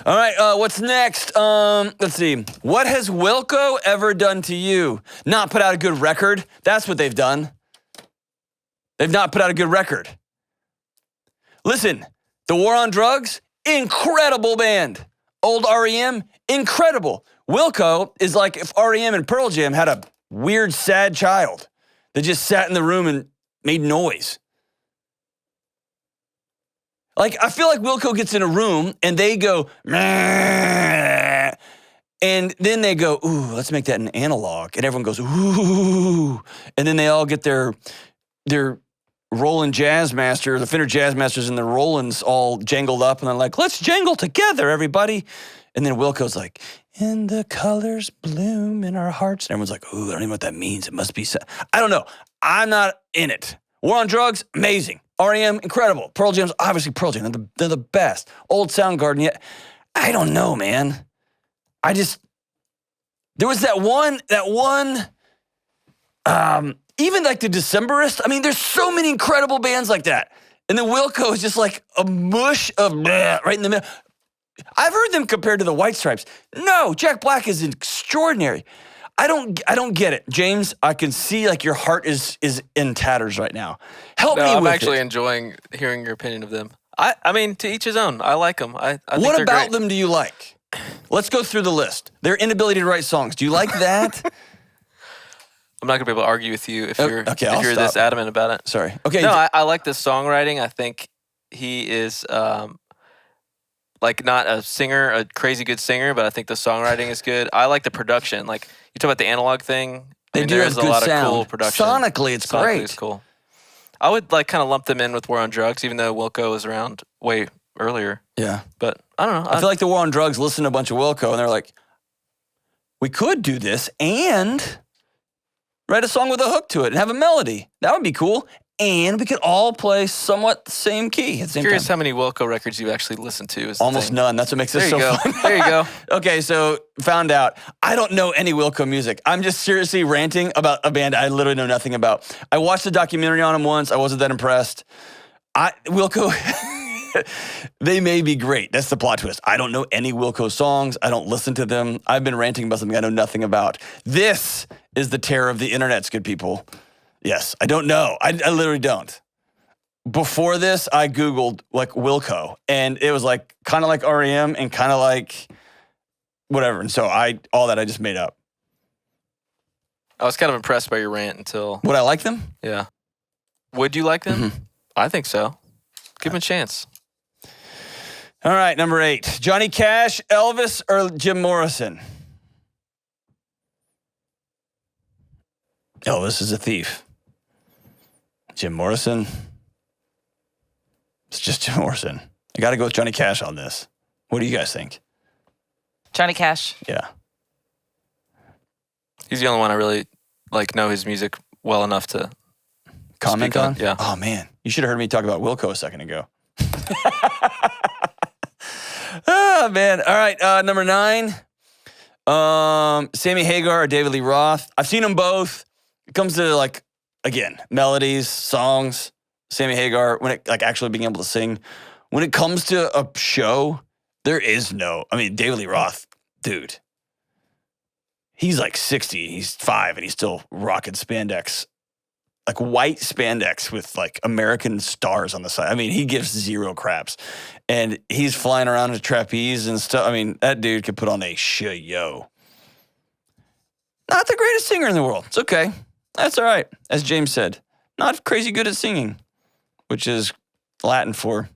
All right, what's next? Let's see. What has WILCO ever done to you? Not put out a good record. That's what they've done. They've not put out a good record. Listen, The War on Drugs, incredible band. Old REM, incredible. WILCO is like if REM and Pearl Jam had a weird, sad child that just sat in the room and made noise. Like, I feel like WILCO gets in a room and they go, meh, and then they go, ooh, let's make that an analog. And everyone goes, ooh. And then they all get their Roland Jazzmaster, the Fender Jazzmasters and the Rolands all jangled up and they're like, let's jangle together, everybody. And then WILCO's like, and the colors bloom in our hearts. And everyone's like, ooh, I don't even know what that means. It must be, I don't know. I'm not in it. War on Drugs, amazing. REM, incredible. Pearl Jam's, obviously Pearl Jam, they're the best. Old Soundgarden, yet, I don't know, man. There was that one, even like the Decemberists. I mean, there's so many incredible bands like that. And then WILCO is just like a mush of bleh, right in the middle. I've heard them compared to the White Stripes. No, Jack Black is extraordinary. I don't get it. James, I can see like your heart is in tatters right now. Help me with it. I'm actually enjoying hearing your opinion of them. I mean, to each his own. I like them. I think what they're about great. them do you like? Let's go through the list. Their inability to write songs. Do you like that? I'm not going to be able to argue with you if you're I'll this stop. adamant about it. Sorry. Okay. No, I like the songwriting. I think he is like not a singer, a crazy good singer, but I think the songwriting is good. I like the production. Like you talk about the analog thing. They do there's have a good lot sound. of cool production. Sonically, it's great. It's cool. I would like kind of lump them in with War on Drugs, even though WILCO was around way earlier. Yeah. But I don't know. I feel like the War on Drugs listened to a bunch of WILCO and they're like, we could do this and write a song with a hook to it and have a melody. That would be cool. And we could all play somewhat the same key at the same curious time. how many WILCO records you've actually listened to. Is the Almost thing. none. That's what makes this so fun. There you go. Okay, so found out. I don't know any WILCO music. I'm just seriously ranting about a band I literally know nothing about. I watched a documentary on them once. I wasn't that impressed. WILCO, they may be great. That's the plot twist. I don't know any WILCO songs. I don't listen to them. I've been ranting about something I know nothing about. This is the terror of the internet's good people. Yes, I don't know. I literally don't. Before this, I Googled like WILCO, and it was like kind of like REM and kind of like whatever. And so all that I just made up. I was kind of impressed by your rant until. Would I like them? Yeah. Would you like them? Mm-hmm. I think so. Give them a chance. All right, number 8. Johnny Cash, Elvis, or Jim Morrison? Elvis is a thief. Jim Morrison. It's just Jim Morrison. I got to go with Johnny Cash on this. What do you guys think? Johnny Cash. Yeah. He's the only one I really know his music well enough to Comment speak on? Yeah. Oh, man. You should have heard me talk about WILCO a second ago. Oh, man. All right, number 9. Sammy Hagar or David Lee Roth. I've seen them both. It comes to, again, melodies, songs. Sammy Hagar, when it, actually being able to sing. When it comes to a show, there is no, David Lee Roth, dude. He's 60, he's 5, and he's still rocking spandex. White spandex with American stars on the side. He gives zero craps. And he's flying around in a trapeze and stuff. That dude could put on a show. Not the greatest singer in the world. It's okay. That's all right. As James said, not crazy good at singing, which is Latin for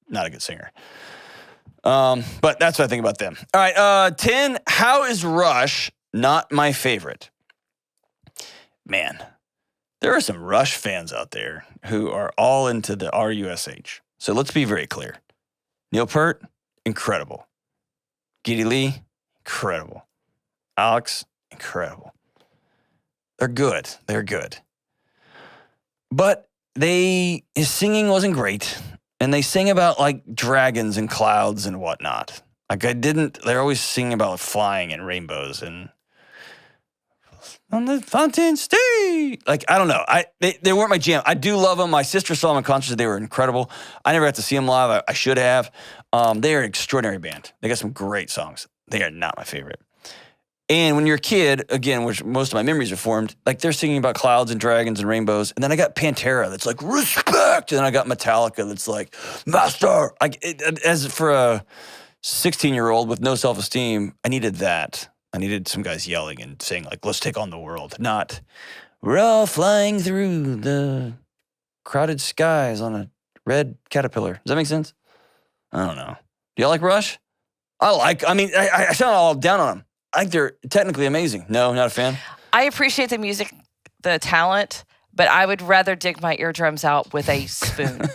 not a good singer. But that's what I think about them. All right, 10, how is Rush not my favorite? Man, there are some Rush fans out there who are all into the RUSH. So let's be very clear. Neil Peart, incredible. Geddy Lee, incredible. Alex, incredible. They're good. They're good. But his singing wasn't great, and they sing about like dragons and clouds and whatnot. Like they're always singing about like, flying and rainbows and on the fountain stay. Like, I don't know. They weren't my jam. I do love them. My sister saw them in concert. They were incredible. I never got to see them live. I should have. They are an extraordinary band. They got some great songs. They are not my favorite. And when you're a kid, again, which most of my memories are formed, like they're singing about clouds and dragons and rainbows. And then I got Pantera that's like, respect. And then I got Metallica that's like, master. Like, as for a 16-year-old with no self-esteem, I needed that. I needed some guys yelling and saying, like, let's take on the world. Not, we're all flying through the crowded skies on a red caterpillar. Does that make sense? I don't know. Do y'all like Rush? I sound all down on them. I think they're technically amazing. No, not a fan. I appreciate the music, the talent, but I would rather dig my eardrums out with a spoon.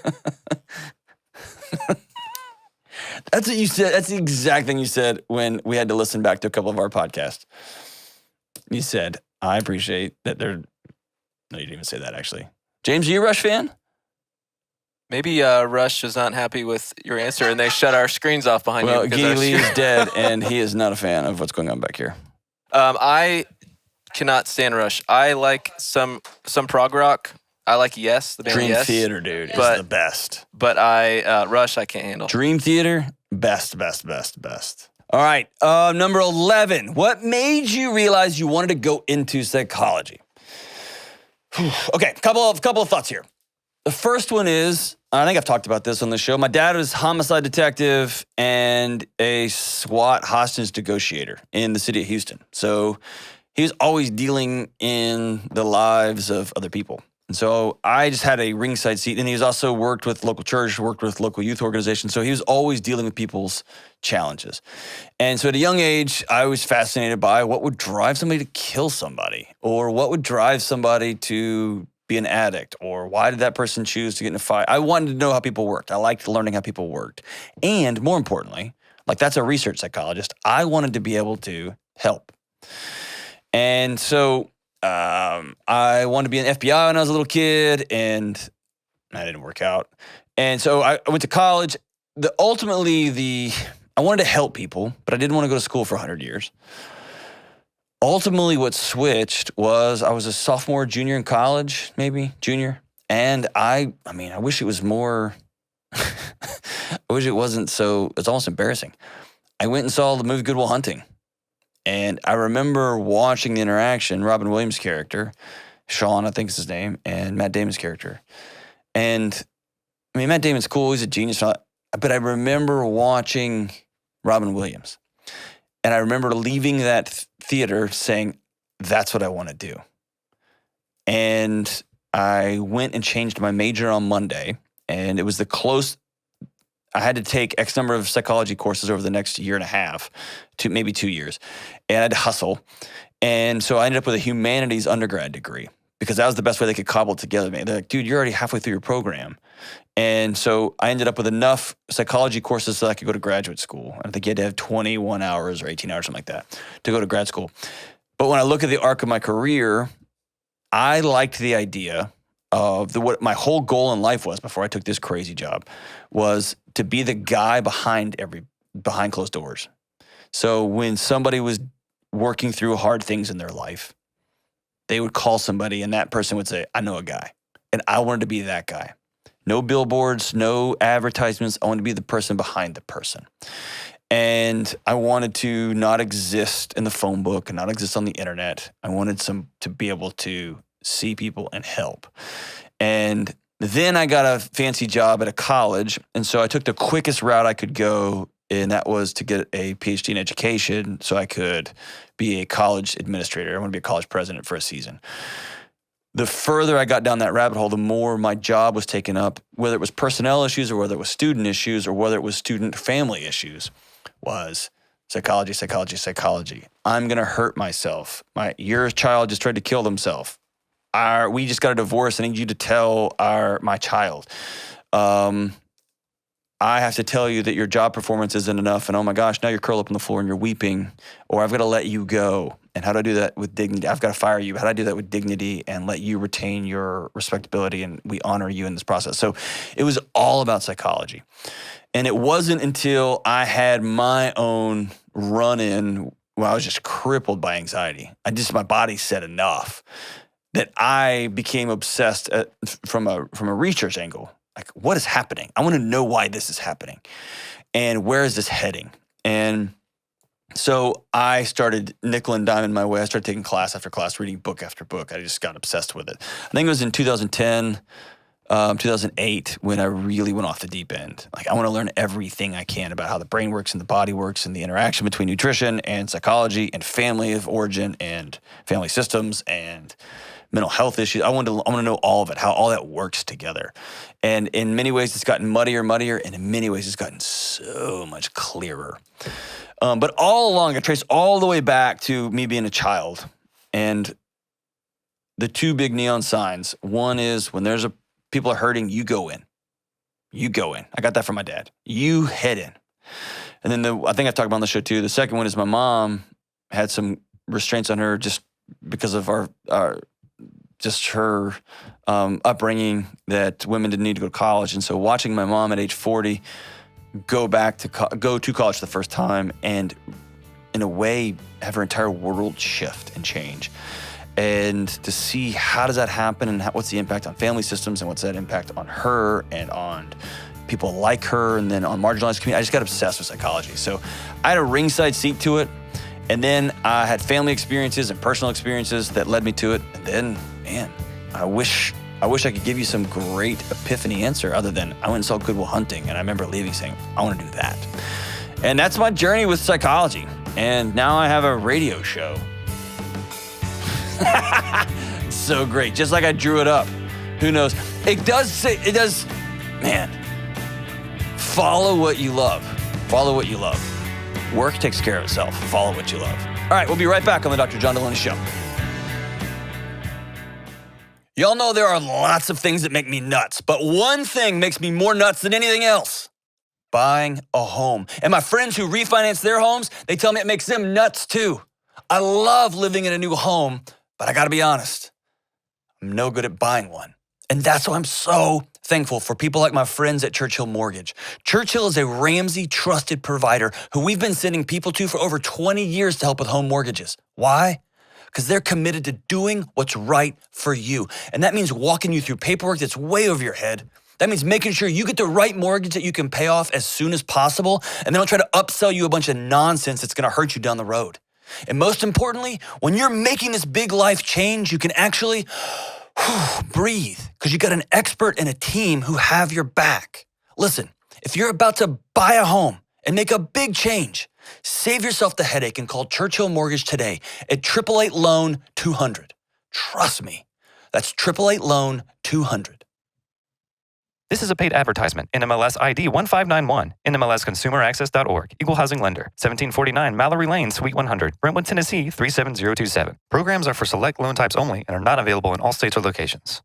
That's what you said. That's the exact thing you said when we had to listen back to a couple of our podcasts. You said, I appreciate that they're... No, you didn't even say that, actually. James, are you a Rush fan? Maybe Rush was not happy with your answer, and they shut our screens off behind you. Well, Guy Lee is dead, and he is not a fan of what's going on back here. I cannot stand Rush. I like some prog rock. I like Yes, the band Dream Yes. Theater, dude, is the best. But Rush, I can't handle. Dream Theater, best. All right, number 11. What made you realize you wanted to go into psychology? Okay, couple of thoughts here. The first one is, I think I've talked about this on the show. My dad was a homicide detective and a SWAT hostage negotiator in the city of Houston. So he was always dealing in the lives of other people. And so I just had a ringside seat. And he's also worked with local church, worked with local youth organizations. So he was always dealing with people's challenges. And so at a young age, I was fascinated by what would drive somebody to kill somebody, or what would drive somebody to be an addict, or why did that person choose to get in a fight? I wanted to know how people worked. I liked learning how people worked. And more importantly, like that's a research psychologist, I wanted to be able to help. And so I wanted to be an FBI when I was a little kid, and that didn't work out. And so I went to college. I wanted to help people, but I didn't want to go to school for 100 years. Ultimately, what switched was I was a sophomore, junior in college, maybe junior. And I wish it was more, I wish it wasn't so, it's almost embarrassing. I went and saw the movie Good Will Hunting. And I remember watching the interaction, Robin Williams' character, Sean, I think is his name, and Matt Damon's character. And I mean, Matt Damon's cool, he's a genius, but I remember watching Robin Williams. And I remember leaving that theater saying, that's what I want to do. And I went and changed my major on Monday. And it was I had to take X number of psychology courses over the next year and a half, maybe 2 years. And I had to hustle. And so I ended up with a humanities undergrad degree because that was the best way they could cobble it together. They're like, dude, you're already halfway through your program. And so I ended up with enough psychology courses so I could go to graduate school. I think you had to have 21 hours or 18 hours, something like that, to go to grad school. But when I look at the arc of my career, I liked the idea of what my whole goal in life was before I took this crazy job was to be the guy behind closed doors. So when somebody was working through hard things in their life, they would call somebody and that person would say, I know a guy. And I wanted to be that guy. No billboards, no advertisements. I wanted to be the person behind the person. And I wanted to not exist in the phone book and not exist on the internet. I wanted to be able to see people and help. And then I got a fancy job at a college. And so I took the quickest route I could go, and that was to get a PhD in education so I could be a college administrator. I want to be a college president for a season. The further I got down that rabbit hole, the more my job was taken up, whether it was personnel issues or whether it was student issues or whether it was student family issues, was psychology. I'm going to hurt myself. Your child just tried to kill themselves. We just got a divorce. I need you to tell my child. I I have to tell you that your job performance isn't enough, and oh my gosh, now you're curled up on the floor and you're weeping, or I've got to let you go. And how do I do that with dignity? I've got to fire you. How do I do that with dignity and let you retain your respectability, and we honor you in this process? So it was all about psychology. And it wasn't until I had my own run-in where I was just crippled by anxiety. My body said enough that I became obsessed from a research angle. Like, what is happening? I want to know why this is happening. And where is this heading? And so I started nickel and diming my way. I started taking class after class, reading book after book. I just got obsessed with it. I think it was in 2010, 2008 when I really went off the deep end. Like, I want to learn everything I can about how the brain works and the body works and the interaction between nutrition and psychology and family of origin and family systems and mental health issues. I want to know all of it, how all that works together. And in many ways, it's gotten muddier, and in many ways, it's gotten so much clearer. But all along, I trace all the way back to me being a child. And the two big neon signs, one is when people are hurting, you go in. You go in. I got that from my dad. You head in. And then I think I've talked about on the show too, the second one is my mom had some restraints on her just because of her upbringing, that women didn't need to go to college. And so watching my mom at age 40 go to college for the first time and in a way have her entire world shift and change. And to see how does that happen and what's the impact on family systems and what's that impact on her and on people like her and then on marginalized communities. I just got obsessed with psychology. So I had a ringside seat to it. And then I had family experiences and personal experiences that led me to it. And then, man, I wish I could give you some great epiphany answer other than I went and saw Good Will Hunting, and I remember leaving saying, I want to do that. And that's my journey with psychology. And now I have a radio show. So great. Just like I drew it up. Who knows? It does, man, follow what you love. Follow what you love. Work takes care of itself. Follow what you love. All right, we'll be right back on the Dr. John Delony Show. Y'all know there are lots of things that make me nuts, but one thing makes me more nuts than anything else: buying a home. And my friends who refinance their homes, they tell me it makes them nuts too. I love living in a new home, but I gotta be honest, I'm no good at buying one. And that's why I'm so thankful for people like my friends at Churchill Mortgage. Churchill is a Ramsey trusted provider who we've been sending people to for over 20 years to help with home mortgages. Why? Because they're committed to doing what's right for you. And that means walking you through paperwork that's way over your head. That means making sure you get the right mortgage that you can pay off as soon as possible, and they don't try to upsell you a bunch of nonsense that's gonna hurt you down the road. And most importantly, when you're making this big life change, you can actually breathe, because you got an expert and a team who have your back. Listen, if you're about to buy a home and make a big change, save yourself the headache and call Churchill Mortgage today at 888-LOAN-200. Trust me, that's 888-LOAN-200. This is a paid advertisement. NMLS ID 1591. NMLSConsumerAccess.org. Equal Housing Lender. 1749 Mallory Lane, Suite 100. Brentwood, Tennessee 37027. Programs are for select loan types only and are not available in all states or locations.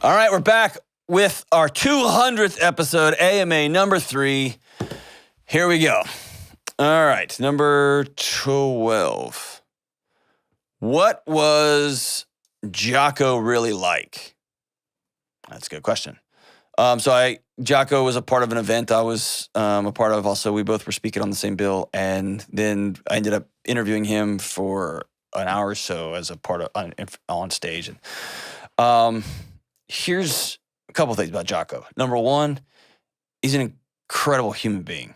All right, we're back with our 200th episode, AMA number 3. Here we go. All right, number 12. What was JOCKO really like? That's a good question. JOCKO was a part of an event I was a part of also. We both were speaking on the same bill, and then I ended up interviewing him for an hour or so as a part of on stage. And here's a couple things about JOCKO. Number one, he's an incredible human being.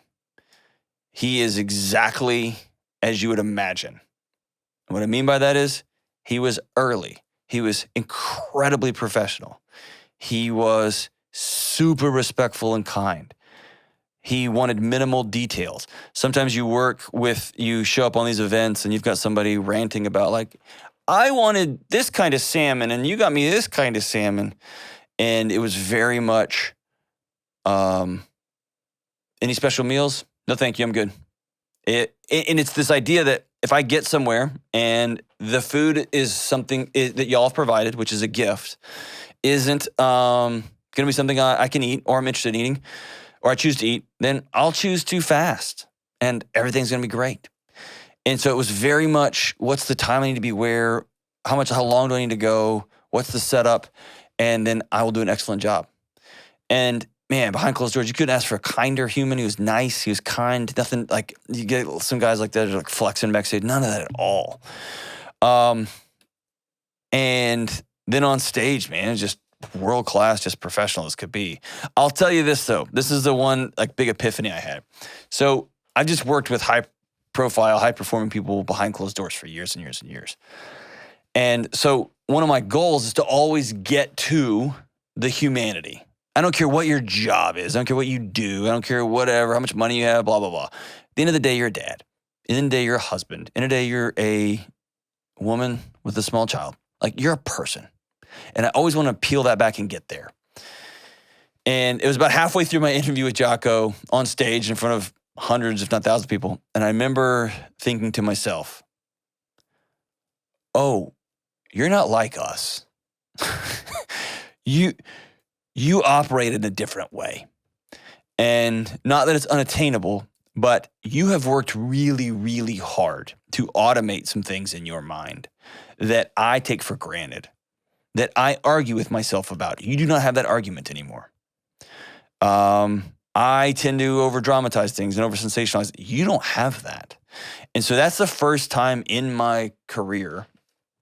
He is exactly as you would imagine. And what I mean by that is he was early. He was incredibly professional. He was super respectful and kind. He wanted minimal details. Sometimes you show up on these events and you've got somebody ranting about like, I wanted this kind of salmon and you got me this kind of salmon. And it was very much, any special meals? No, thank you, I'm good. And it's this idea that if I get somewhere and the food is something that y'all have provided, which is a gift, isn't going going to be something I can eat or I'm interested in eating or I choose to eat, then I'll choose to fast and everything's going to be great. And so it was very much, what's the time I need to be where, how long do I need to go? What's the setup? And then I will do an excellent job. And man, behind closed doors, you couldn't ask for a kinder human. He was nice. He was kind. Nothing like, you get some guys like that are like flexing backstage. None of that at all. And then on stage, man, it's just world-class, just professional as could be. I'll tell you this though. This is the one like big epiphany I had. So I just worked with high-profile, high-performing people behind closed doors for years and years and years. And so one of my goals is to always get to the humanity. I don't care what your job is. I don't care what you do. I don't care whatever, how much money you have, blah, blah, blah. At the end of the day, you're a dad. At the end of the day, you're a husband. At the end of the day, you're a woman with a small child. Like, you're a person. And I always want to peel that back and get there. And it was about halfway through my interview with JOCKO on stage in front of hundreds, if not thousands of people. And I remember thinking to myself, oh, you're not like us. You operate in a different way. And not that it's unattainable, but you have worked really, really hard to automate some things in your mind that I take for granted, that I argue with myself about. You do not have that argument anymore. I tend to over-dramatize things and over-sensationalize. You don't have that. And so that's the first time in my career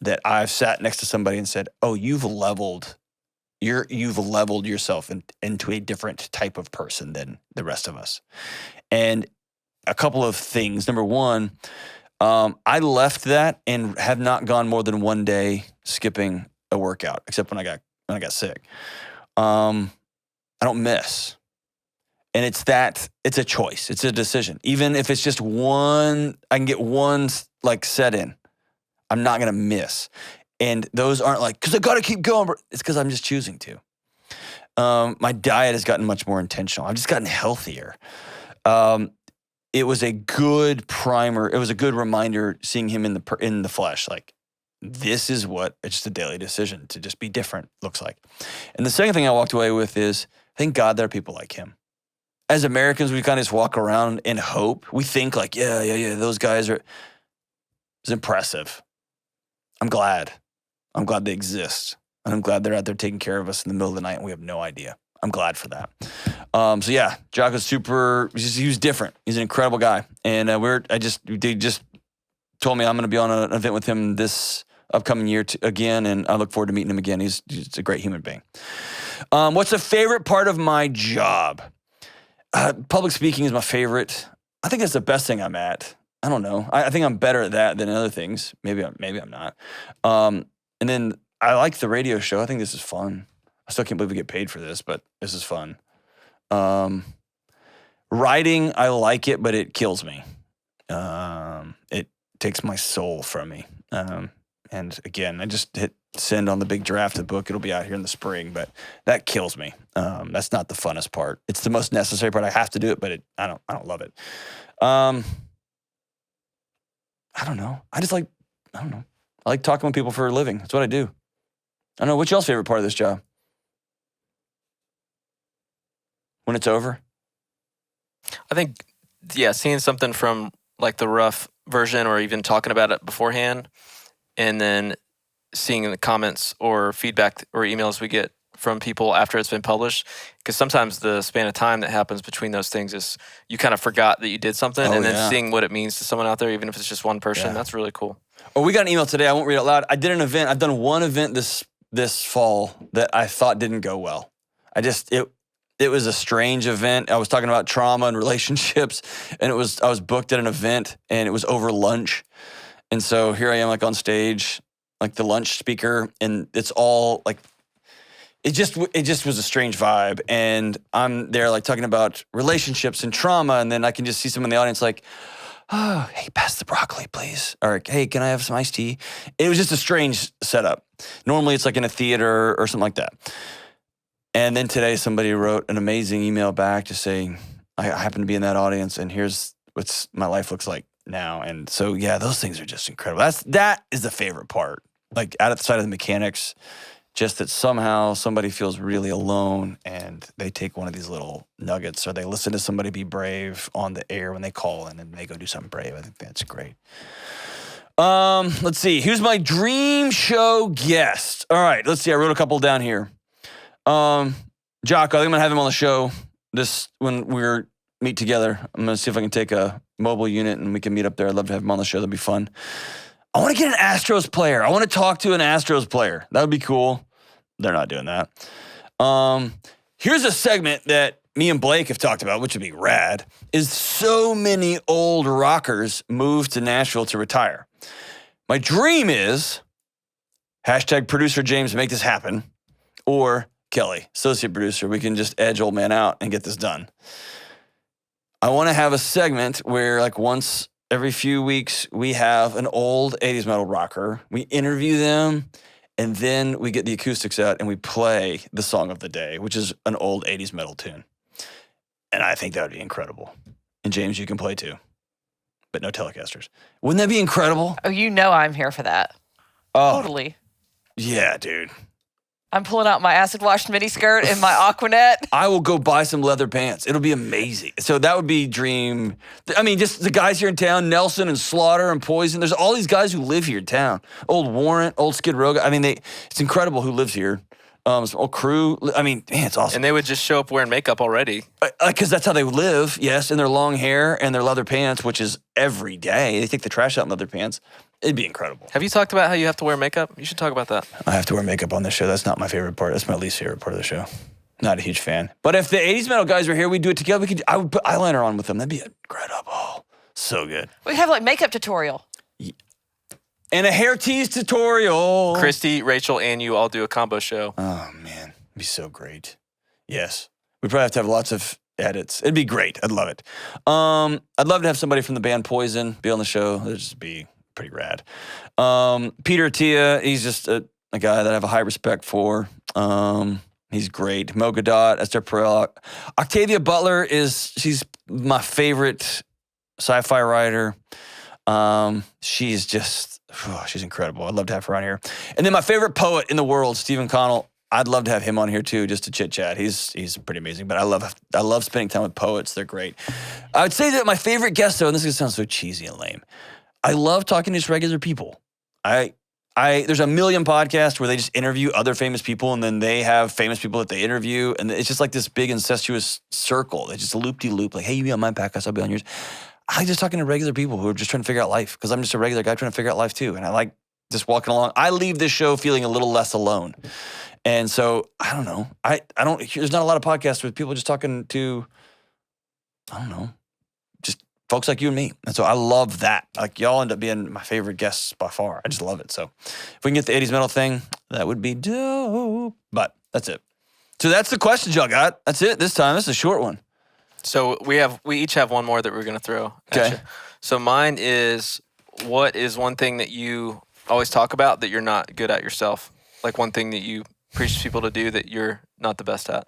that I've sat next to somebody and said, oh, you've leveled yourself into a different type of person than the rest of us. And a couple of things. Number one, I left that and have not gone more than one day skipping a workout, except when I got sick. I don't miss. And it's a choice. It's a decision. Even if it's just one, I can get one like set in. I'm not going to miss. And those aren't like, because I got to keep going. It's because I'm just choosing to. My diet has gotten much more intentional. I've just gotten healthier. It was a good primer. It was a good reminder seeing him in the flesh. Like, this is what it's just a daily decision to just be different looks like. And the second thing I walked away with is, thank God there are people like him. As Americans, we kind of just walk around in hope. We think like, yeah, those guys are, it's impressive. I'm glad they exist. And I'm glad they're out there taking care of us in the middle of the night and we have no idea. I'm glad for that. So yeah, JOCKO's he was different. He's an incredible guy. And they just told me I'm going to be on an event with him this upcoming year again. And I look forward to meeting him again. He's a great human being. What's the favorite part of my job? Public speaking is my favorite. I think that's the best thing I'm at. I don't know. I think I'm better at that than other things. Maybe I'm not. And then I like the radio show. I think this is fun. I still can't believe we get paid for this, but this is fun. Writing, I like it, but it kills me. It takes my soul from me. And again, I just hit send on the big drafted book. It'll be out here in the spring, but that kills me. That's not the funnest part. It's the most necessary part. I have to do it, but I don't love it. I don't know. I like talking with people for a living. That's what I do. I don't know. What's y'all's favorite part of this job? When it's over? I think, yeah, seeing something from like the rough version or even talking about it beforehand and then seeing the comments or feedback or emails we get from people after it's been published. Because sometimes the span of time that happens between those things is you kind of forgot that you did something and then seeing what it means to someone out there, even if it's just one person, that's really cool. Oh, we got an email today. I won't read it out loud. I did an event. I've done one event this fall that I thought didn't go well. It was a strange event. I was talking about trauma and relationships, and I was booked at an event, and it was over lunch. And so here I am, like on stage, like the lunch speaker, and it's all like, it just was a strange vibe. And I'm there like talking about relationships and trauma, and then I can just see someone in the audience like, oh, hey, pass the broccoli, please. Or, hey, can I have some iced tea? It was just a strange setup. Normally it's like in a theater or something like that. And then today somebody wrote an amazing email back just saying, I happen to be in that audience and here's what my life looks like now. And so, yeah, those things are just incredible. That is the favorite part. Like outside of the mechanics, just that somehow somebody feels really alone and they take one of these little nuggets or they listen to somebody be brave on the air when they call in and they go do something brave. I think that's great. Let's see. Who's my dream show guest? All right, let's see. I wrote a couple down here. JOCKO, I think I'm gonna have him on the show when we're meet together. I'm gonna see if I can take a mobile unit and we can meet up there. I'd love to have him on the show. That'd be fun. I want to get an ASTROS player. I want to talk to an ASTROS player. That would be cool. They're not doing that. Here's a segment that me and Blake have talked about, which would be rad, is so many old rockers moved to Nashville to retire. My dream is hashtag producer James make this happen, or Kelly, associate producer. We can just edge old man out and get this done. I want to have a segment where like once every few weeks we have an old 80s metal rocker. We interview them, and then we get the acoustics out and we play the song of the day, which is an old 80s metal tune. And I think that would be incredible. And James, you can play too, but no Telecasters. Wouldn't that be incredible? Oh, you know I'm here for that. Oh, Totally. yeah, dude. I'm pulling out my acid wash mini skirt and my Aquanet. I will go buy some leather pants. It'll be amazing. So that would be dream. I mean, just the guys here in town, Nelson and Slaughter and Poison. There's all these guys who live here in town. Old Warrant, old Skid Row. I mean, it's incredible who lives here. Some old crew. I mean, man, it's awesome. And they would just show up wearing makeup already. Because that's how they live, yes, and their long hair and their leather pants, which is every day. They take the trash out in leather pants. It'd be incredible. Have you talked about how you have to wear makeup? You should talk about that. I have to wear makeup on this show. That's not my favorite part. That's my least favorite part of the show. Not a huge fan. But if the 80s metal guys were here, we'd do it together. I would put eyeliner on with them. That'd be incredible. So good. We have like makeup tutorial. And a hair tease tutorial. Christy, Rachel, and you all do a combo show. Oh, man. It'd be so great. Yes. We'd probably have to have lots of edits. It'd be great. I'd love it. I'd love to have somebody from the band Poison be on the show. That'd just be pretty rad. Peter Attia, he's just a guy that I have a high respect for. He's great. Mo Gadot, Esther Perel. Octavia Butler she's my favorite sci-fi writer. She's incredible. I'd love to have her on here. And then my favorite poet in the world, Stephen Connell. I'd love to have him on here too, just to chit chat. He's pretty amazing. But I love spending time with poets. They're great. I would say that my favorite guest, though, and this is gonna sound so cheesy and lame, I love talking to just regular people. There's a million podcasts where they just interview other famous people, and then they have famous people that they interview, and it's just like this big incestuous circle. It's just a loop-de-loop. Like, hey, you be on my podcast, I'll be on yours. I like just talking to regular people who are just trying to figure out life, because I'm just a regular guy trying to figure out life too, and I like just walking along. I leave this show feeling a little less alone, and so I don't know. There's not a lot of podcasts with people just talking to, I don't know, just folks like you and me. And so I love that. Like, y'all end up being my favorite guests by far. I just love it. So if we can get the 80s metal thing, that would be dope. But that's it. So that's the questions y'all got. That's it this time. This is a short one. So we each have one more that we're going to throw. Okay. So mine is, what is one thing that you always talk about that you're not good at yourself? Like one thing that you preach to people to do that you're not the best at?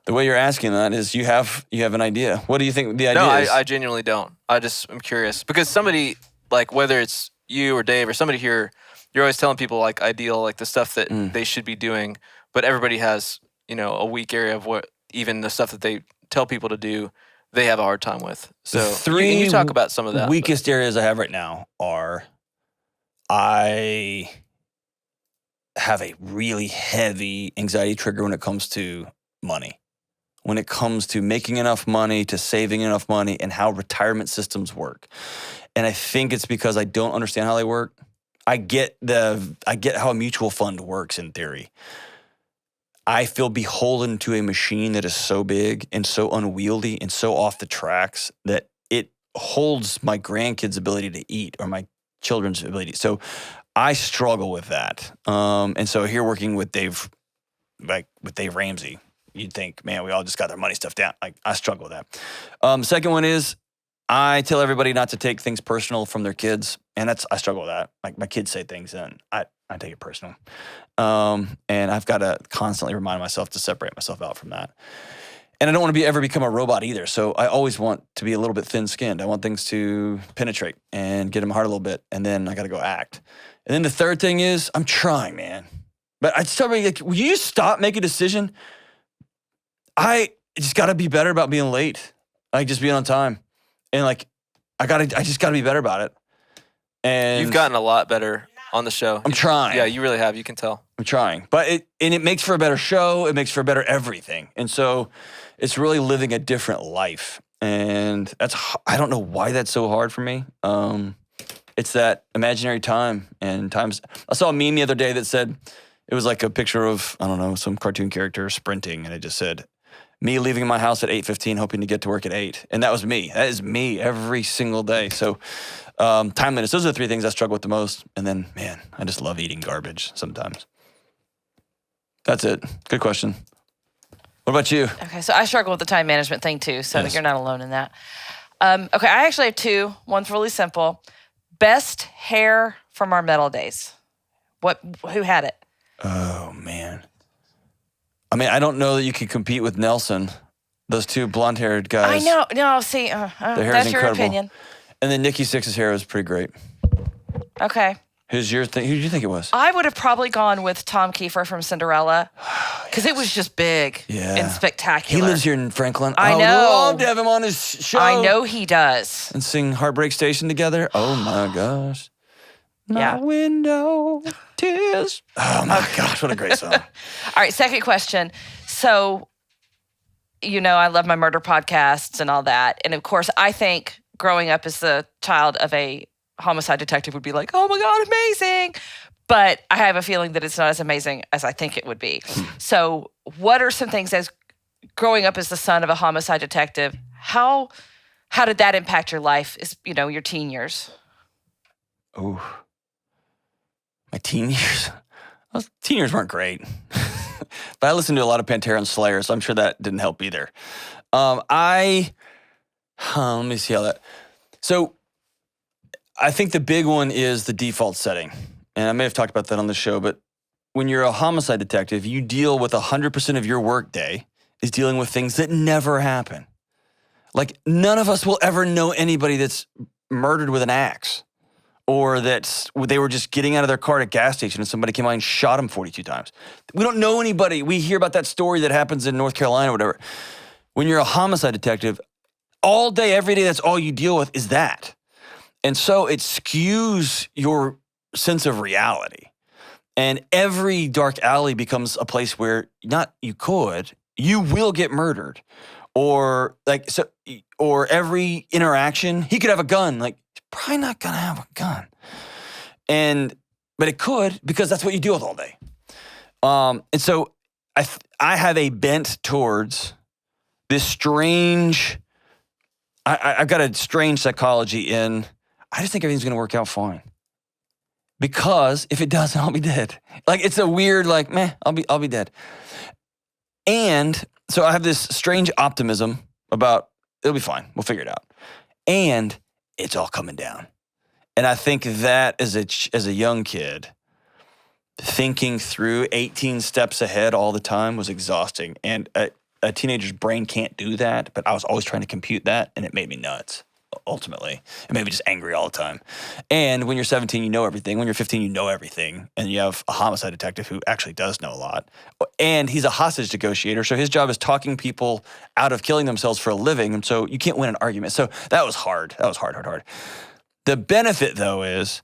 The way you're asking that is you have an idea. What do you think the idea is? No, I genuinely don't. I'm curious. Because somebody, like whether it's you or Dave or somebody here, you're always telling people like ideal, like the stuff that they should be doing, but everybody has, a weak area of what, even the stuff that they tell people to do, they have a hard time with. So you talk about some of that. Weakest areas I have right now are I have a really heavy anxiety trigger when it comes to money. When it comes to making enough money, to saving enough money, and how retirement systems work. And I think it's because I don't understand how they work. I get how a mutual fund works in theory. I feel beholden to a machine that is so big and so unwieldy and so off the tracks that it holds my grandkids' ability to eat or my children's ability. So I struggle with that. And so here working with Dave Ramsey, you'd think, man, we all just got their money stuff down. Like, I struggle with that. Second one is I tell everybody not to take things personal from their kids. And I struggle with that. Like, my kids say things and I take it personal. And I've got to constantly remind myself to separate myself out from that. And I don't want to ever become a robot either. So I always want to be a little bit thin-skinned. I want things to penetrate and get in my heart a little bit. And then I got to go act. And then the third thing is I'm trying, man. But I just tell me, like, will you just stop, make a decision? I just got to be better about being late. Like, just being on time. And, like, I just got to be better about it. And You've gotten a lot better on the show. I'm trying. Yeah, you really have. You can tell. I'm trying. But it makes for a better show. It makes for a better everything. And so it's really living a different life. And I don't know why that's so hard for me. It's that imaginary time. And times, I saw a meme the other day that said, it was like a picture of, I don't know, some cartoon character sprinting. And it just said, me leaving my house at 8:15, hoping to get to work at 8. And that was me. That is me every single day. So timeliness, those are the three things I struggle with the most. And then, man, I just love eating garbage sometimes. That's it. Good question. What about you? Okay, so I struggle with the time management thing too, so Yes. you're not alone in that. Okay, I actually have two. One's really simple. Best hair from our metal days. Who had it? Oh, man. I mean, I don't know that you could compete with Nelson. Those two blonde-haired guys. I know. No, see, Their hair that's is your incredible. opinion. And then Nikki Sixx's hair was pretty great. Okay. Who's your thing? Who do you think it was? I would have probably gone with Tom Kiefer from Cinderella because it was just big Yeah. and spectacular. He lives here in Franklin. I would know. love to have him on his show. I know he does. And sing Heartbreak Station together. Oh, my gosh. Yeah. My window, tears. Oh, my gosh, what a great song. All right, second question. So, I love my murder podcasts and all that. And of course, I think growing up as the child of a homicide detective would be like, oh my God, amazing. But I have a feeling that it's not as amazing as I think it would be. So what are some things as growing up as the son of a homicide detective, how did that impact your life, your teen years? Oh, my teen years. Those teen years weren't great. But I listened to a lot of Pantera and Slayer, so I'm sure that didn't help either. Let me see how that. So I think the big one is the default setting. And I may have talked about that on the show, but when you're a homicide detective, you deal with 100% of your workday is dealing with things that never happen. Like, none of us will ever know anybody that's murdered with an axe, or that they were just getting out of their car at a gas station and somebody came by and shot them 42 times. We don't know anybody. We hear about that story that happens in North Carolina or whatever. When you're a homicide detective, all day, every day, that's all you deal with is that. And so it skews your sense of reality. And every dark alley becomes a place where you will get murdered. Or every interaction, he could have a gun. Like, he's probably not gonna have a gun. But it could, because that's what you deal with all day. And so I have a bent towards this strange, I've got a strange psychology in, I just think everything's gonna work out fine. Because if it doesn't, I'll be dead. Like, it's a weird, like, meh, I'll be dead. And so I have this strange optimism about, it'll be fine, we'll figure it out. And it's all coming down. And I think that as a young kid, thinking through 18 steps ahead all the time was exhausting. And a teenager's brain can't do that, but I was always trying to compute that, and it made me nuts, ultimately. It made me just angry all the time. And when you're 17, you know everything. When you're 15, you know everything. And you have a homicide detective who actually does know a lot. And he's a hostage negotiator, so his job is talking people out of killing themselves for a living, and so you can't win an argument. So that was hard. That was hard. The benefit, though, is,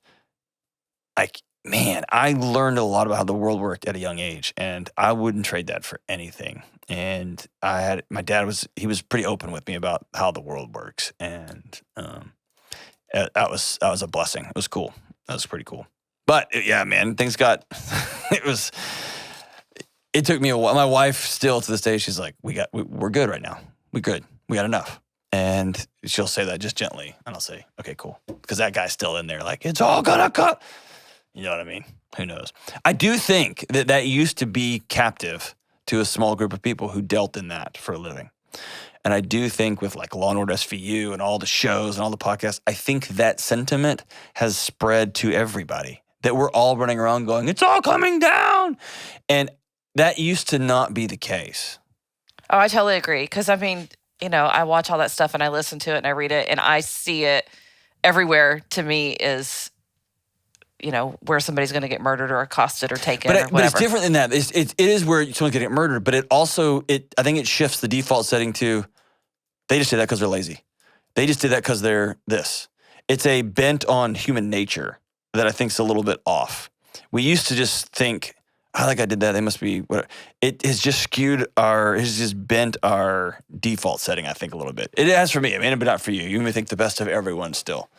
like, man, I learned a lot about how the world worked at a young age, and I wouldn't trade that for anything. And my dad was pretty open with me about how the world works, and that was a blessing. It was cool. That was pretty cool. But yeah, man, things got it took me a while. My wife still to this day, she's like, we're good right now. We're good. We got enough. And she'll say that just gently, and I'll say, okay, cool. Because that guy's still in there like, it's all gonna cut. You know what I mean? Who knows? I do think that used to be captive to a small group of people who dealt in that for a living. And I do think with like Law & Order SVU and all the shows and all the podcasts, I think that sentiment has spread to everybody. That we're all running around going, it's all coming down. And that used to not be the case. Oh, I totally agree. Because, I mean, I watch all that stuff and I listen to it and I read it and I see it everywhere. To me is where somebody's going to get murdered or accosted or taken or But whatever. it's different than that. It is where someone's going to get murdered, but it also, I think it shifts the default setting to, they just did that because they're lazy. They just did that because they're this. It's a bent on human nature that I think is a little bit off. We used to just think, I think I did that. They must be whatever. It has just has just bent our default setting, I think, a little bit. It has for me. I mean, but not for you. You may think the best of everyone still.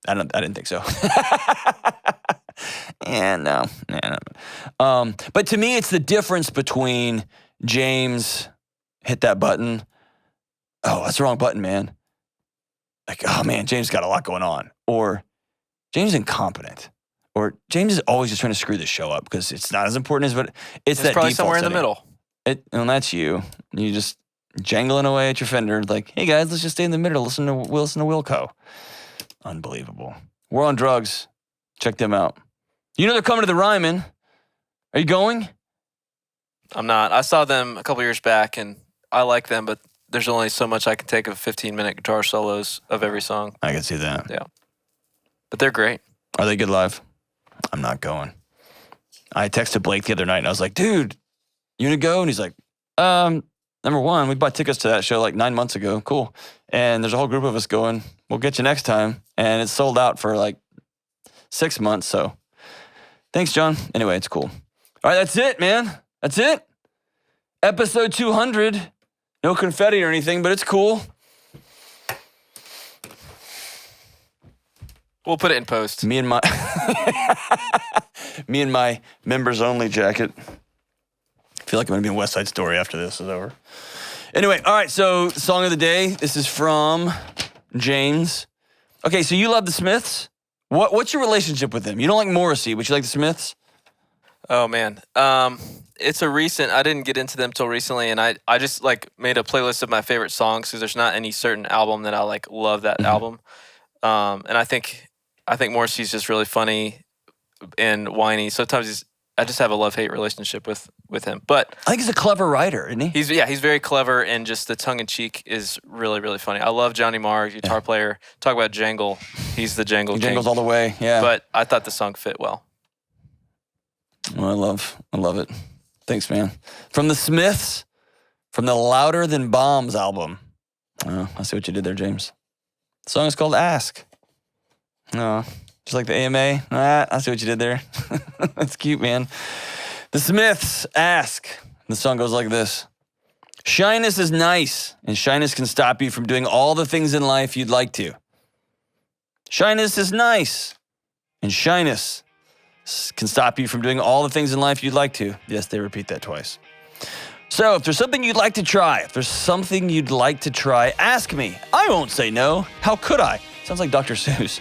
I didn't think so. No. But to me, it's the difference between James hit that button. Oh, that's the wrong button, man. Like, oh man, James got a lot going on. Or James is incompetent. Or James is always just trying to screw this show up because it's not as important as, but it's that probably default somewhere in the setting. middle. And that's you. You just jangling away at your Fender, like, hey guys, let's just stay in the middle. Listen to WILCO. Unbelievable. We're on drugs. Check them out. They're coming to the Ryman. Are you going? I'm not. I saw them a couple years back, and I like them, but there's only so much I can take of 15-minute guitar solos of every song. I can see that. Yeah. But they're great. Are they good live? I'm not going. I texted Blake the other night, and I was like, dude, you gonna go? And he's like, number one, we bought tickets to that show like 9 months ago. Cool. And there's a whole group of us going. We'll get you next time. And it's sold out for like 6 months. So thanks, John. Anyway, it's cool. All right, that's it, man. That's it. Episode 200. No confetti or anything, but it's cool. We'll put it in post. Me and my members only jacket. I feel like I'm going to be in West Side Story after this is over. Anyway, all right, so song of the day. This is from James. Okay, so you love the Smiths. What's your relationship with them? You don't like Morrissey, but you like the Smiths? Oh, man. It's I didn't get into them till recently, and I just made a playlist of my favorite songs because there's not any certain album that I love that album. And I think Morrissey's just really funny and whiny. Sometimes I just have a love-hate relationship with him. But I think he's a clever writer, isn't he? He's very clever, and just the tongue-in-cheek is really, really funny. I love Johnny Marr, guitar player. Talk about jangle. He's the jangle king. Jangles all the way, yeah. But I thought the song fit well. Well, I love it. Thanks, man. From the Smiths, from the Louder Than Bombs album. Oh, I see what you did there, James. The song is called Ask. No, just like the AMA. I see what you did there. That's cute, man. The Smiths, Ask. The song goes like this. Shyness is nice, and shyness can stop you from doing all the things in life you'd like to. Shyness is nice, and shyness can stop you from doing all the things in life you'd like to. Yes, they repeat that twice. So if there's something you'd like to try, ask me. I won't say no. How could I? Sounds like Dr. Seuss.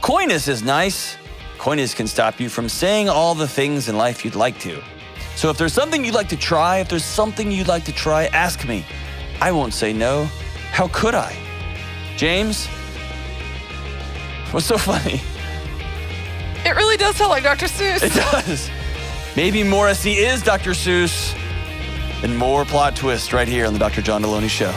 Coyness is nice. Coyness can stop you from saying all the things in life you'd like to. So if there's something you'd like to try, ask me. I won't say no. How could I? James? What's so funny? It really does sound like Dr. Seuss. It does. Maybe Morrissey is Dr. Seuss. And more plot twists right here on the Dr. John Delony Show.